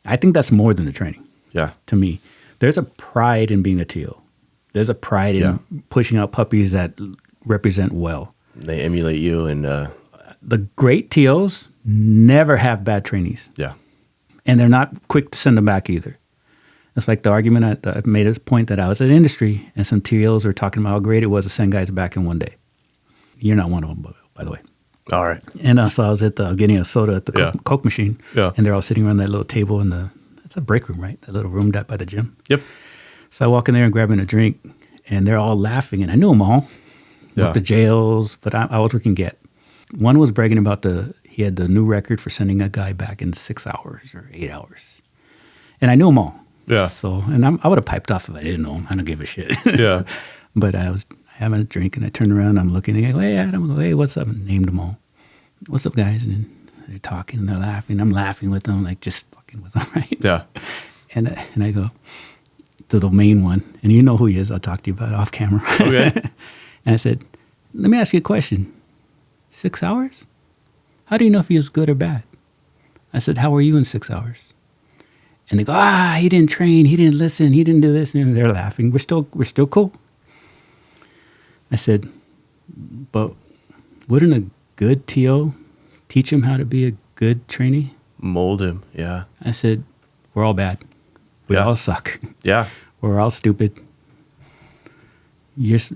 I think that's more than the training. Yeah. To me, there's a pride in being a TO. There's a pride in pushing out puppies that represent well. They emulate you, and the great TOs never have bad trainees. Yeah. And they're not quick to send them back either. It's like the argument I made a point that I was at industry, and some TOs were talking about how great it was to send guys back in one day. You're not one of them, by the way. All right. And so I was getting a soda at the Coke machine. Yeah. And they're all sitting around that little table it's a break room, right? That little room by the gym. Yep. So I walk in there and grabbing a drink, and they're all laughing, and I knew them all. Worked the jails, but I was working Get. One was bragging about he had the new record for sending a guy back in 6 hours or 8 hours. And I knew them all. Yeah. So, and I would have piped off if I didn't know him. I don't give a shit. Yeah. But I was having a drink, and I turned around, and I'm looking, and I go, hey, Adam, hey, what's up? And named them all. What's up, guys? And they're talking, and they're laughing. I'm laughing with them, like just fucking with them, right? Yeah. And I go to the main one, and you know who he is. I'll talk to you about it off camera. Okay. And I said, let me ask you a question. 6 hours? How do you know if he was good or bad? I said, how were you in 6 hours? And they go, he didn't train, he didn't listen, he didn't do this. And they're laughing. We're still cool. I said, but wouldn't a good TO teach him how to be a good trainee? Mold him, yeah. I said, we're all bad. We all suck. Yeah. We're all stupid.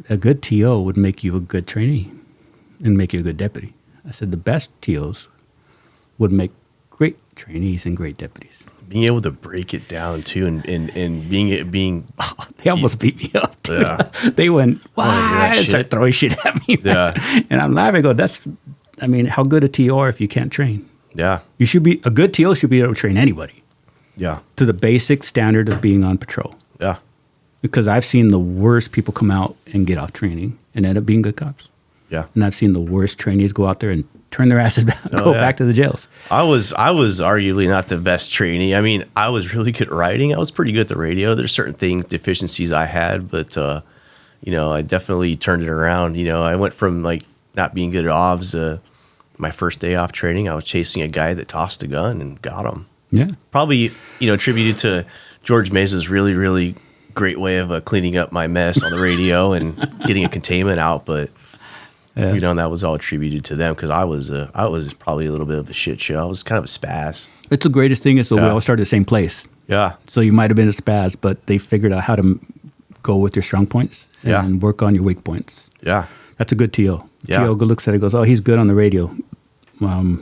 A good TO would make you a good trainee and make you a good deputy. I said the best TOs would make great trainees and great deputies. Being able to break it down too, and being They almost beat me up too. Yeah. They went, that "Why?" And shit. start throwing shit at me. Yeah. And I'm laughing. I go, how good a TO are if you can't train? yeah, A good TO should be able to train anybody yeah, to the basic standard of being on patrol. yeah, Because I've seen the worst people come out and get off training and end up being good cops. yeah. And I've seen the worst trainees go out there and turn their asses back, go yeah. back to the jails. I was arguably not the best trainee. I mean, I was really good at writing. I was pretty good at the radio. There's certain deficiencies I had, but I definitely turned it around. I went from like not being good at OBS. My first day off training, I was chasing a guy that tossed a gun and got him. Yeah. Probably, attributed to George Mesa's really, really great way of cleaning up my mess on the radio and getting a containment out. But and that was all attributed to them because I was probably a little bit of a shit show. I was kind of a spaz. It's the greatest thing is we all started the same place. Yeah, So you might have been a spaz, but they figured out how to go with your strong points and work on your weak points. yeah, That's a good TO. Yeah. TO looks at it and goes, oh, he's good on the radio.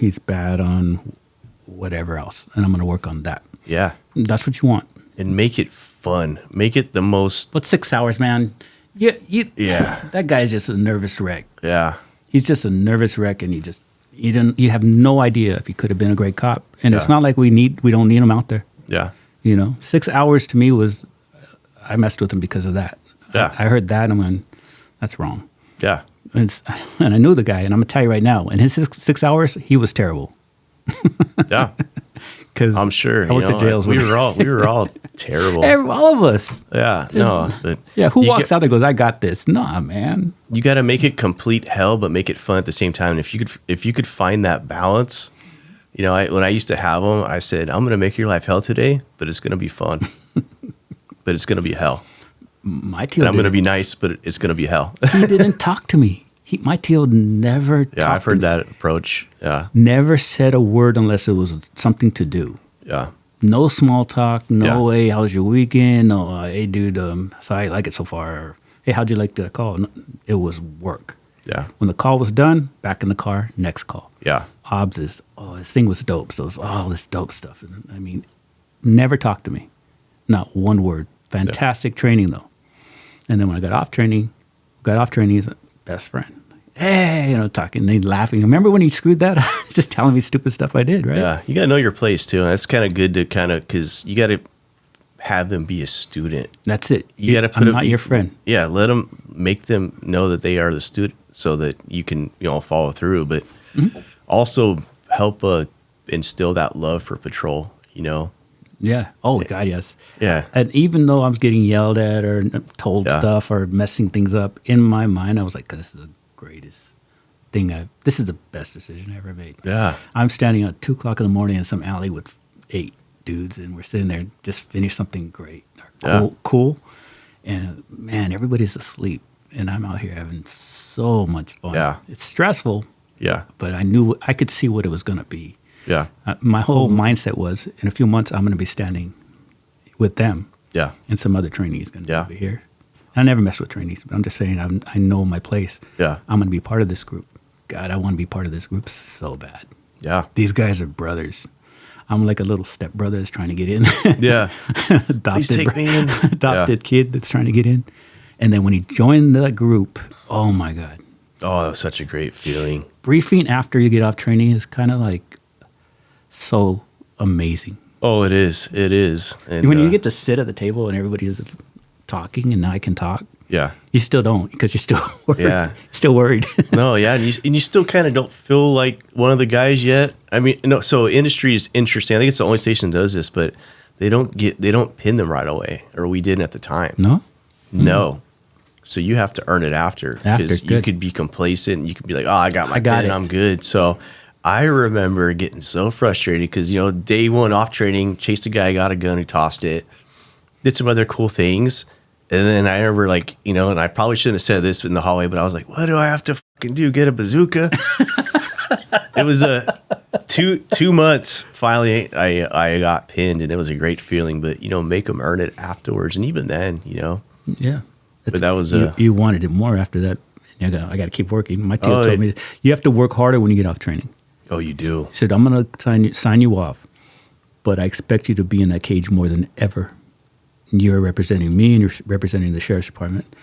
He's bad on whatever else. And I'm going to work on that. yeah. That's what you want. And make it fun. Make it the most. But 6 hours, man. Yeah. That guy's just a nervous wreck. Yeah, He's just a nervous wreck, and you have no idea if he could have been a great cop. And it's Yeah. not like we don't need him out there. yeah, 6 hours to me was, I messed with him because of that. Yeah. I heard that and I'm going, that's wrong. yeah. And I knew the guy, and I'm gonna tell you right now, in his 6 hours, he was terrible. Yeah. Because I'm sure. I worked at jails. We were all terrible. all of us. Yeah, no, but Yeah, who you walks out there and goes, I got this? Nah, man. You got to make it complete hell, but make it fun at the same time. And if you could find that balance, when I used to have them, I said, I'm going to make your life hell today, but it's going to be fun. But it's going to be hell. My TO And I'm going to be nice, but it's going to be hell. he didn't talk to me. My TO never talked Yeah, I've to heard me. that approach. Yeah, Never said a word unless it was something to do. yeah, No small talk. No, Yeah. hey, how was your weekend? No, hey, dude, so I like it so far. Or, hey, how'd you like the call? No, it was work. yeah, When the call was done, back in the car, next call. yeah, OBS is, this thing was dope. So it's all this dope stuff. And, never talked to me. Not one word. Fantastic training, though. And then when I got off training, he's a best friend. Hey, talking, they laughing. Remember when he screwed that? Just telling me stupid stuff I did, right? yeah. You got to know your place, too. And that's kind of good to because you got to have them be a student. That's it. You got to put I'm not your friend. Yeah, make them know that they are the student so that you can follow through, but also help instill that love for patrol. Yeah. Oh, God, yes. Yeah, And even though I was getting yelled at or told Yeah. stuff or messing things up, in my mind, I was like, this is the greatest thing this is the best decision I ever made. yeah, I'm standing at 2 o'clock in the morning in some alley with 8 dudes, and we're sitting there, just finished something great. Cool. And man, everybody's asleep, and I'm out here having so much fun. Yeah. It's stressful, yeah, but I could see what it was going to be. yeah, My whole mindset was, in a few months, I'm going to be standing with them, yeah, and some other trainees going to Yeah. be over here. I never mess with trainees, but I'm just saying I know my place. yeah, I'm going to be part of this group. God, I want to be part of this group so bad. yeah, These guys are brothers. I'm like a little stepbrother that's trying to get in. yeah. adopted, Please take me in. adopted kid that's trying to get in. And then when he joined that group, oh my God. Oh, that was such a great feeling. Briefing after you get off training is kind of like so amazing. Oh, it is. It is. And When you get to sit at the table and everybody's just talking and I can talk, yeah, you still don't because you're still worried. Yeah. Still worried. no, yeah, and you still kind of don't feel like one of the guys yet. I mean, no. So industry is interesting. I think it's the only station that does this, but they don't pin them right away, or we didn't at the time. No? No. So you have to earn it after because you good. could be complacent. You could be like, oh, I got my got pin, it. I'm good. So I remember getting so frustrated because day one off training, chased a guy, got a gun, he tossed it, did some other cool things. And then I remember and I probably shouldn't have said this in the hallway, but I was like, what do I have to fucking do? Get a bazooka? It was 2 months. Finally, I got pinned and it was a great feeling, but make them earn it afterwards. And even then, Yeah. but that was you wanted it more after that I got to keep working. My TO told me, you have to work harder when you get off training. Oh, you do? He said, I'm going to sign you off, but I expect you to be in that cage more than ever. You're representing me and you're representing the sheriff's department.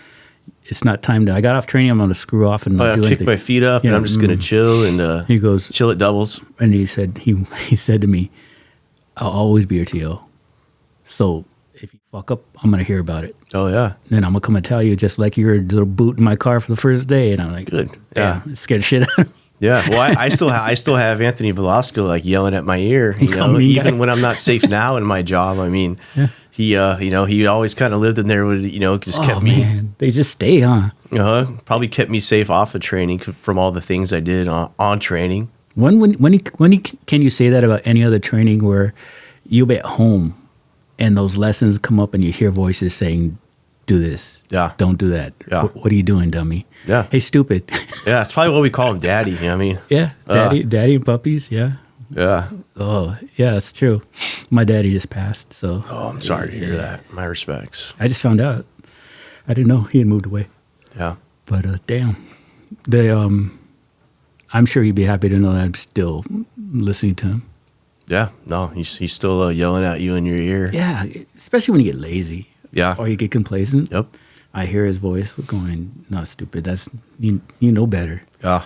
It's not time to, I got off training, I'm going to screw off and not do anything. Kick my feet up and I'm just going to chill and he goes, chill at doubles. And he said, he said to me, I'll always be your TO. So if you fuck up, I'm going to hear about it. Oh, yeah. Then I'm going to come and tell you, just like you're a little boot in my car for the first day. And I'm like, good. Yeah. It scared the shit out of me. Yeah. Well, I still have Anthony Velasco like yelling at my ear, even when I'm not safe now in my job. I mean, he always kind of lived in there with, just kept me. Man. They just stay, huh? Probably kept me safe off of training from all the things I did on training. When can you say that about any other training where you'll be at home and those lessons come up and you hear voices saying, do this. Yeah. Don't do that. Yeah. What are you doing, dummy? Yeah. Hey, stupid. Yeah. It's probably what we call him daddy. You know what I mean? Yeah. Daddy and puppies. Yeah. Yeah. Oh, yeah, that's true. My daddy just passed. So. Oh, I'm sorry to hear that. My respects. I just found out. I didn't know he had moved away. Yeah. But damn. I'm sure he'd be happy to know that I'm still listening to him. Yeah. No, he's still yelling at you in your ear. Yeah. Especially when you get lazy. Yeah. Or you get complacent. Yep. I hear his voice going, "No, stupid. That's you know better." Yeah.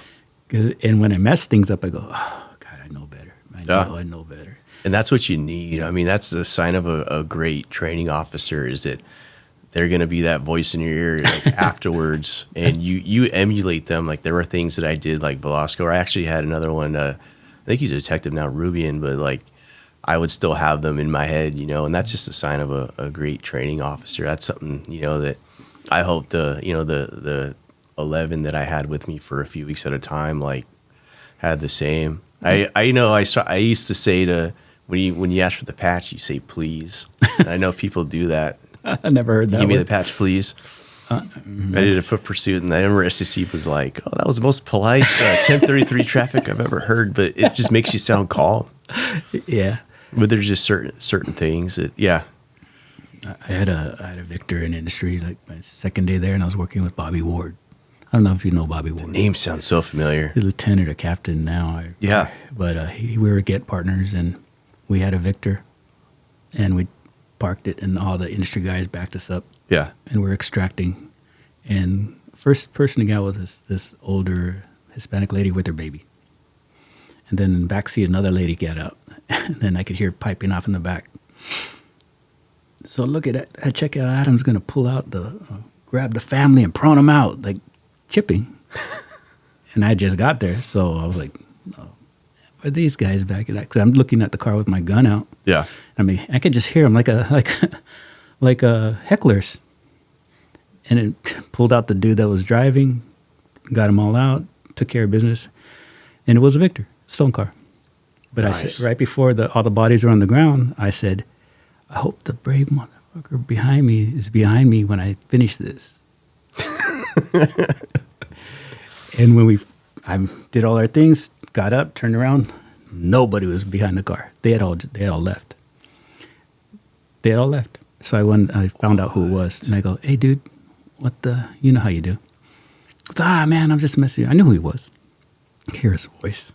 And when I mess things up, I go, "Oh God, I know better. I know better." And that's what you need. I mean, that's the sign of a great training officer is that they're going to be that voice in your ear like, afterwards, and you emulate them. Like there were things that I did, like Velasco. Or I actually had another one. I think he's a detective now, Rubian, but like. I would still have them in my head, and that's just a sign of a great training officer. That's something, that I hope the 11 that I had with me for a few weeks at a time, like had the same. I used to say to, when you ask for the patch, you say, please. And I know people do that. I never heard that. Give me the patch, please. I did a foot pursuit, and the MRSCC was like, oh, that was the most polite 1033 traffic I've ever heard, but it just makes you sound calm. Yeah. But there's just certain things that, yeah. I had a Victor in industry, like my second day there, and I was working with Bobby Ward. I don't know if you know Bobby Ward. The name sounds so familiar. He's a lieutenant or captain now. But we were GET partners, and we had a Victor, and we parked it, and all the industry guys backed us up. Yeah. And we're extracting. And first person to get out was this older Hispanic lady with her baby. And then in the backseat, another lady got out. And then I could hear piping off in the back. So look at that. I check out Adam's going to pull out grab the family and prone them out, like chipping. And I just got there. So I was like, oh, are these guys back at that? Because I'm looking at the car with my gun out. Yeah. I mean, I could just hear them like hecklers. And it pulled out the dude that was driving, got them all out, took care of business. And it was a Victor, stolen car. But nice. I said, right before all the bodies were on the ground, I said, I hope the brave motherfucker behind me is behind me when I finish this. And when I did all our things, got up, turned around, nobody was behind the car. They had all left. They had all left. So I found out who it was, and I go, hey, dude, you know how you do. He goes, man, I'm just messing with you. I knew who he was. I hear his voice.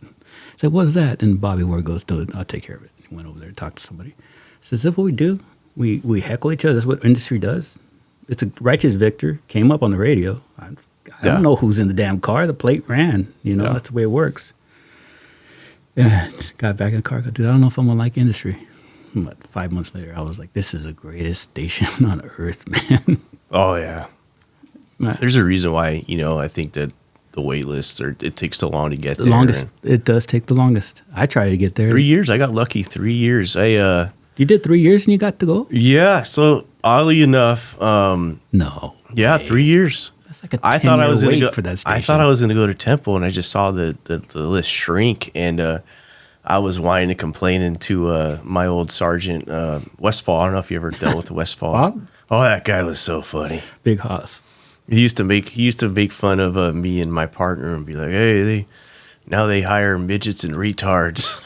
I said, what is that? And Bobby Ward goes, dude, I'll take care of it. He went over there and talked to somebody. I said, is that what we do? We heckle each other. That's what industry does. It's a righteous Victor. Came up on the radio. I don't know who's in the damn car. The plate ran. That's the way it works. Yeah, got back in the car. Go, dude, I don't know if I'm going to like industry. But 5 months later, I was like, this is the greatest station on earth, man. Oh, yeah. There's a reason why, I think that the wait list, it takes so long to get there. Longest. It does take the longest. I tried to get there. 3 years. I got lucky. 3 years. You did 3 years and you got to go? Yeah. So oddly enough, no. Yeah, way. 3 years. That's like a 10-year wait for that station. I thought I was going to go to Temple, and I just saw the list shrink, and I was whining and complaining to my old sergeant, Westfall. I don't know if you ever dealt with Westfall. Bob? Oh, that guy was so funny. Big hoss. He used to make fun of me and my partner and be like, "Hey, they hire midgets and retards."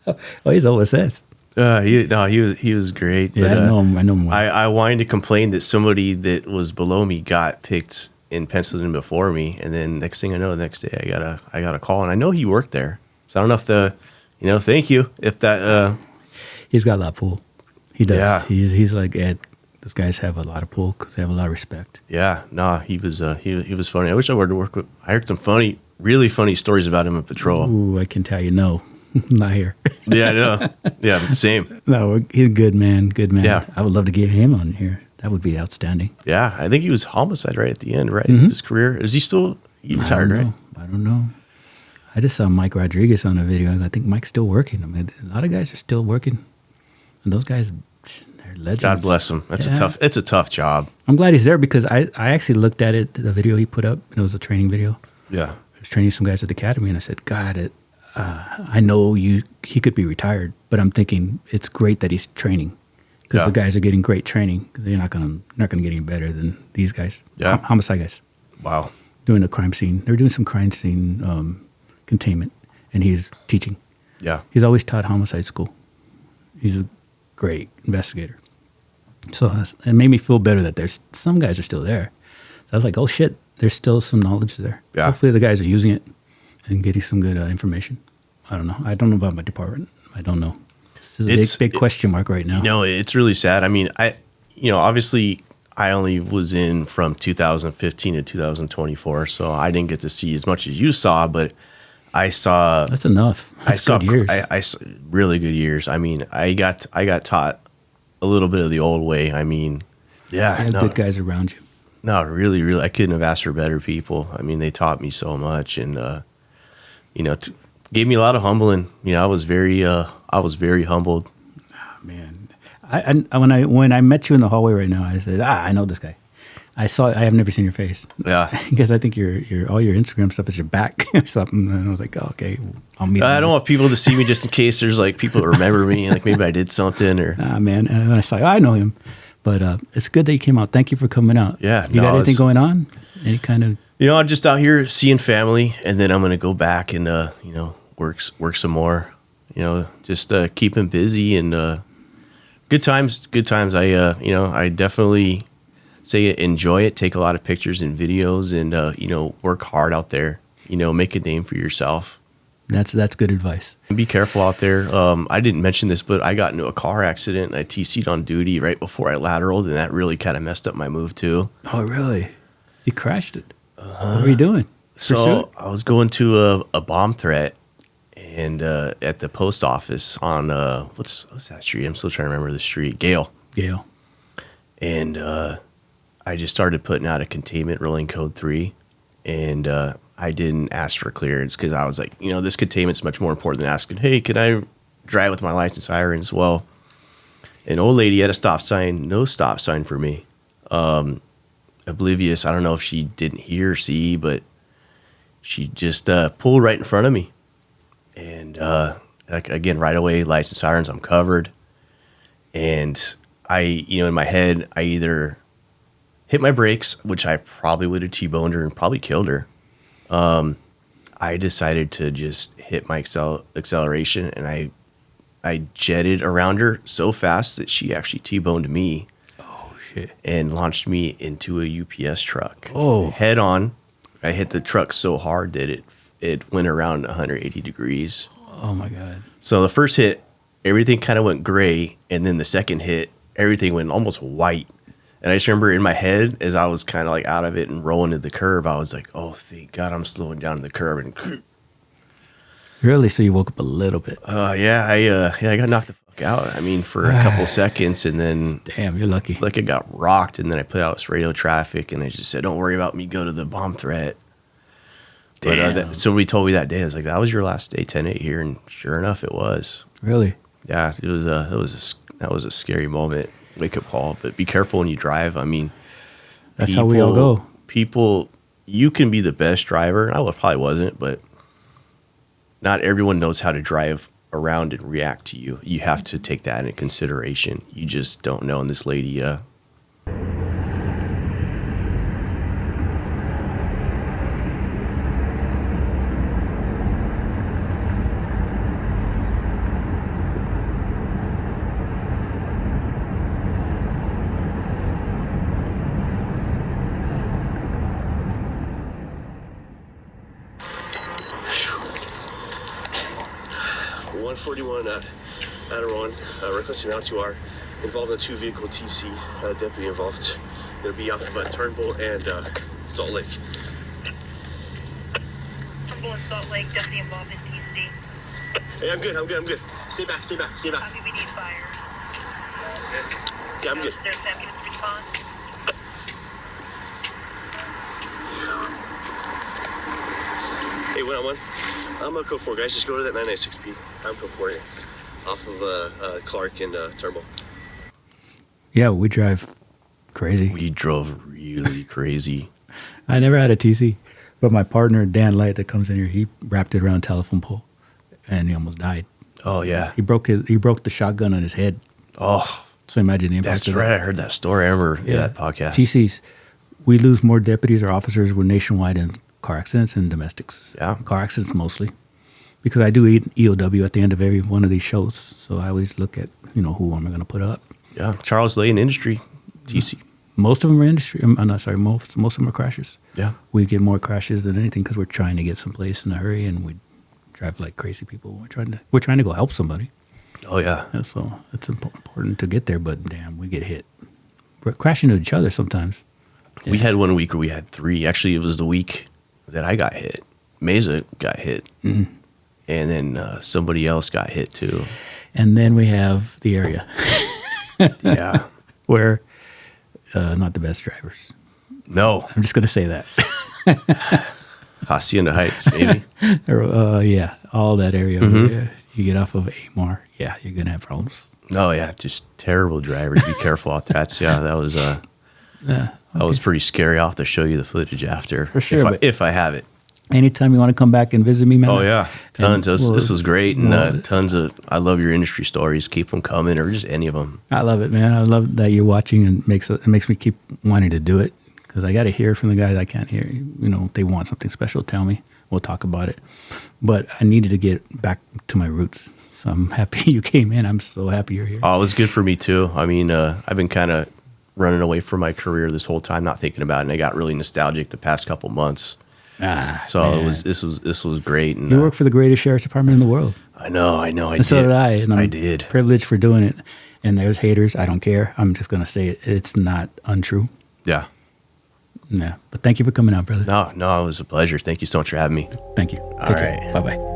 Oh, he's OSS. He was great. Yeah, but, I know him. I know him well. I whined to complain that somebody that was below me got picked and penciled in before me. And then next thing I know, the next day I got a call, and I know he worked there. So I don't know if thank you. If that, He's got a lot of pull. He does. Yeah. He's like Ed. Those guys have a lot of pull because they have a lot of respect. yeah, nah, he was funny. I wish I were to work with. I heard some really funny stories about him in patrol. Ooh, I can tell you, no, not here. Yeah, I know. Yeah, same. No, he's a good man. Good man. Yeah. I would love to get him on here. That would be outstanding. Yeah, I think he was homicide right at the end, right? Of his career. Is he still? He retired, right? I don't know. I just saw Mike Rodriguez on a video. I think Mike's still working. I mean, a lot of guys are still working, and those guys, they're legends. God bless him. It's a tough job. I'm glad he's there because I actually looked at it, the video he put up, and it was a training video. Yeah. I was training some guys at the academy, and I said, God, I know he could be retired, but I'm thinking it's great that he's training because the guys are getting great training. They're not gonna get any better than these guys. Yeah. Homicide guys Wow. doing a crime scene. They're doing some crime scene containment, and he's teaching. Yeah. He's always taught homicide school. He's a great investigator. So it made me feel better that there's some guys are still there. So I was like, oh shit, there's still some knowledge there. Yeah. Hopefully the guys are using it and getting some good information. I don't know. I don't know about my department. I don't know. This is a big question mark right now. No, it's really sad. I mean, obviously I only was in from 2015 to 2024, so I didn't get to see as much as you saw, but I saw. That's enough. That's good years. I saw really good years. I mean, I got taught a little bit of the old way. I mean, yeah, You have good guys around you. No, really, really, I couldn't have asked for better people. I mean, they taught me so much, and gave me a lot of humbling. I was very humbled. Man, when I met you in the hallway right now, I said, I know this guy. I have never seen your face. Yeah, because I think your all your Instagram stuff is your back or something. And I was like, oh, okay, I'll meet. I don't want people to see me just in case there's like people that remember me, like maybe I did something or. Man, and I saw, I know him, but it's good that you came out. Thank you for coming out. Yeah, you got anything going on? Any kind of? I'm just out here seeing family, and then I'm gonna go back and work some more. Just keeping busy and good times. Good times. I definitely say enjoy it. Take a lot of pictures and videos, and work hard out there. Make a name for yourself. That's good advice. Be careful out there. I didn't mention this, but I got into a car accident and I TC'd on duty right before I lateraled, and that really kind of messed up my move too. Oh, really? You crashed it. What were you doing? So I was going to a bomb threat, and at the post office on what's that street? I'm still trying to remember the street. Gale. And I just started putting out a containment rolling code 3, and I didn't ask for clearance because I was like, this containment's much more important than asking, hey, can I drive with my license sirens? Well, an old lady had a stop sign, no stop sign for me. Oblivious. I don't know if she didn't hear or see, but she just pulled right in front of me. And again, right away, license sirens, I'm covered. And I, in my head, I either hit my brakes, which I probably would have T-boned her and probably killed her. I decided to just hit my acceleration, and I jetted around her so fast that she actually T-boned me. Oh, shit. And launched me into a UPS truck. Oh. Head on. I hit the truck so hard that it went around 180 degrees. Oh, my God. So the first hit, everything kind of went gray, and then the second hit, everything went almost white. And I just remember in my head, as I was kind of like out of it and rolling to the curb, I was like, oh, thank God I'm slowing down to the curb. And Really? So you woke up a little bit? Yeah, I got knocked the fuck out. I mean, for a couple seconds, and then damn, you're lucky. Like it got rocked, and then I put out this radio traffic, and I just said, don't worry about me, go to the bomb threat. Damn. But somebody told me that day, I was like, that was your last day 10-8 here, and sure enough, it was. Really? Yeah, that was a scary moment, wake up call. But be careful when you drive. I mean, that's how we all go. People, you can be the best driver. I probably wasn't, but not everyone knows how to drive around and react to you. You have to take that into consideration. You just don't know. And this lady, 141 Adirondack, requesting out you are involved in a 2-vehicle TC, deputy involved. They'll be off of Turnbull and Salt Lake. Turnbull and Salt Lake, deputy involved in TC. Hey, I'm good. Stay back. Copy, we need fire. Okay, I'm good. There's ambulance response. Hey, 1-on-1. I'm code 4, guys. Just go to that 996P. I'm code 4 here. Off of Clark and Turnbull. Yeah, we drive crazy. We drove really crazy. I never had a TC, but my partner, Dan Light, that comes in here, he wrapped it around a telephone pole, and he almost died. Oh, yeah. He broke the shotgun on his head. Oh, So imagine the impact that's of right. that. I heard that story. I remember that podcast. TCs, we lose more deputies or officers with nationwide in car accidents and domestics. Yeah. Car accidents mostly. Because I do EOW at the end of every one of these shows. So I always look at, who am I going to put up. Yeah. Charles Lane Industry, TC. Most of them are industry. I'm not sorry. Most of them are crashes. Yeah. We get more crashes than anything because we're trying to get someplace in a hurry and we drive like crazy people. We're trying to go help somebody. Oh, yeah. And so it's important to get there, but damn, we get hit. We're crashing into each other sometimes. Yeah. We had 1 week where we had 3. Actually, it was the week that I got hit. Mesa got hit. Mm-hmm. And then somebody else got hit, too. And then we have the area Yeah. where not the best drivers. No. I'm just going to say that. Hacienda Heights, maybe. Yeah, all that area. Mm-hmm. Yeah. You get off of Amar, yeah, you're going to have problems. No, yeah. Just terrible drivers. Be careful out there. That was that was pretty scary. I'll have to show you the footage after. For sure, If I have it. Anytime you want to come back and visit me, man. Oh, yeah. Tons. This was great. And well, tons of, I love your industry stories. Keep them coming, or just any of them. I love it, man. I love that you're watching, and it makes me keep wanting to do it because I got to hear from the guys I can't hear. If they want something special, tell me. We'll talk about it. But I needed to get back to my roots. So I'm happy you came in. I'm so happy you're here. Oh, it was good for me, too. I mean, I've been kind of running away from my career this whole time, not thinking about it. And I got really nostalgic the past couple months. So man. this was great. And You work for the greatest sheriff's department in the world. I know. I And did. so did I. And I did. Privileged for doing it. And there's haters. I don't care. I'm just going to say it. It's not untrue. Yeah. Yeah. But thank you for coming out, brother. No, it was a pleasure. Thank you so much for having me. Thank you. All Take care. right. Bye-bye.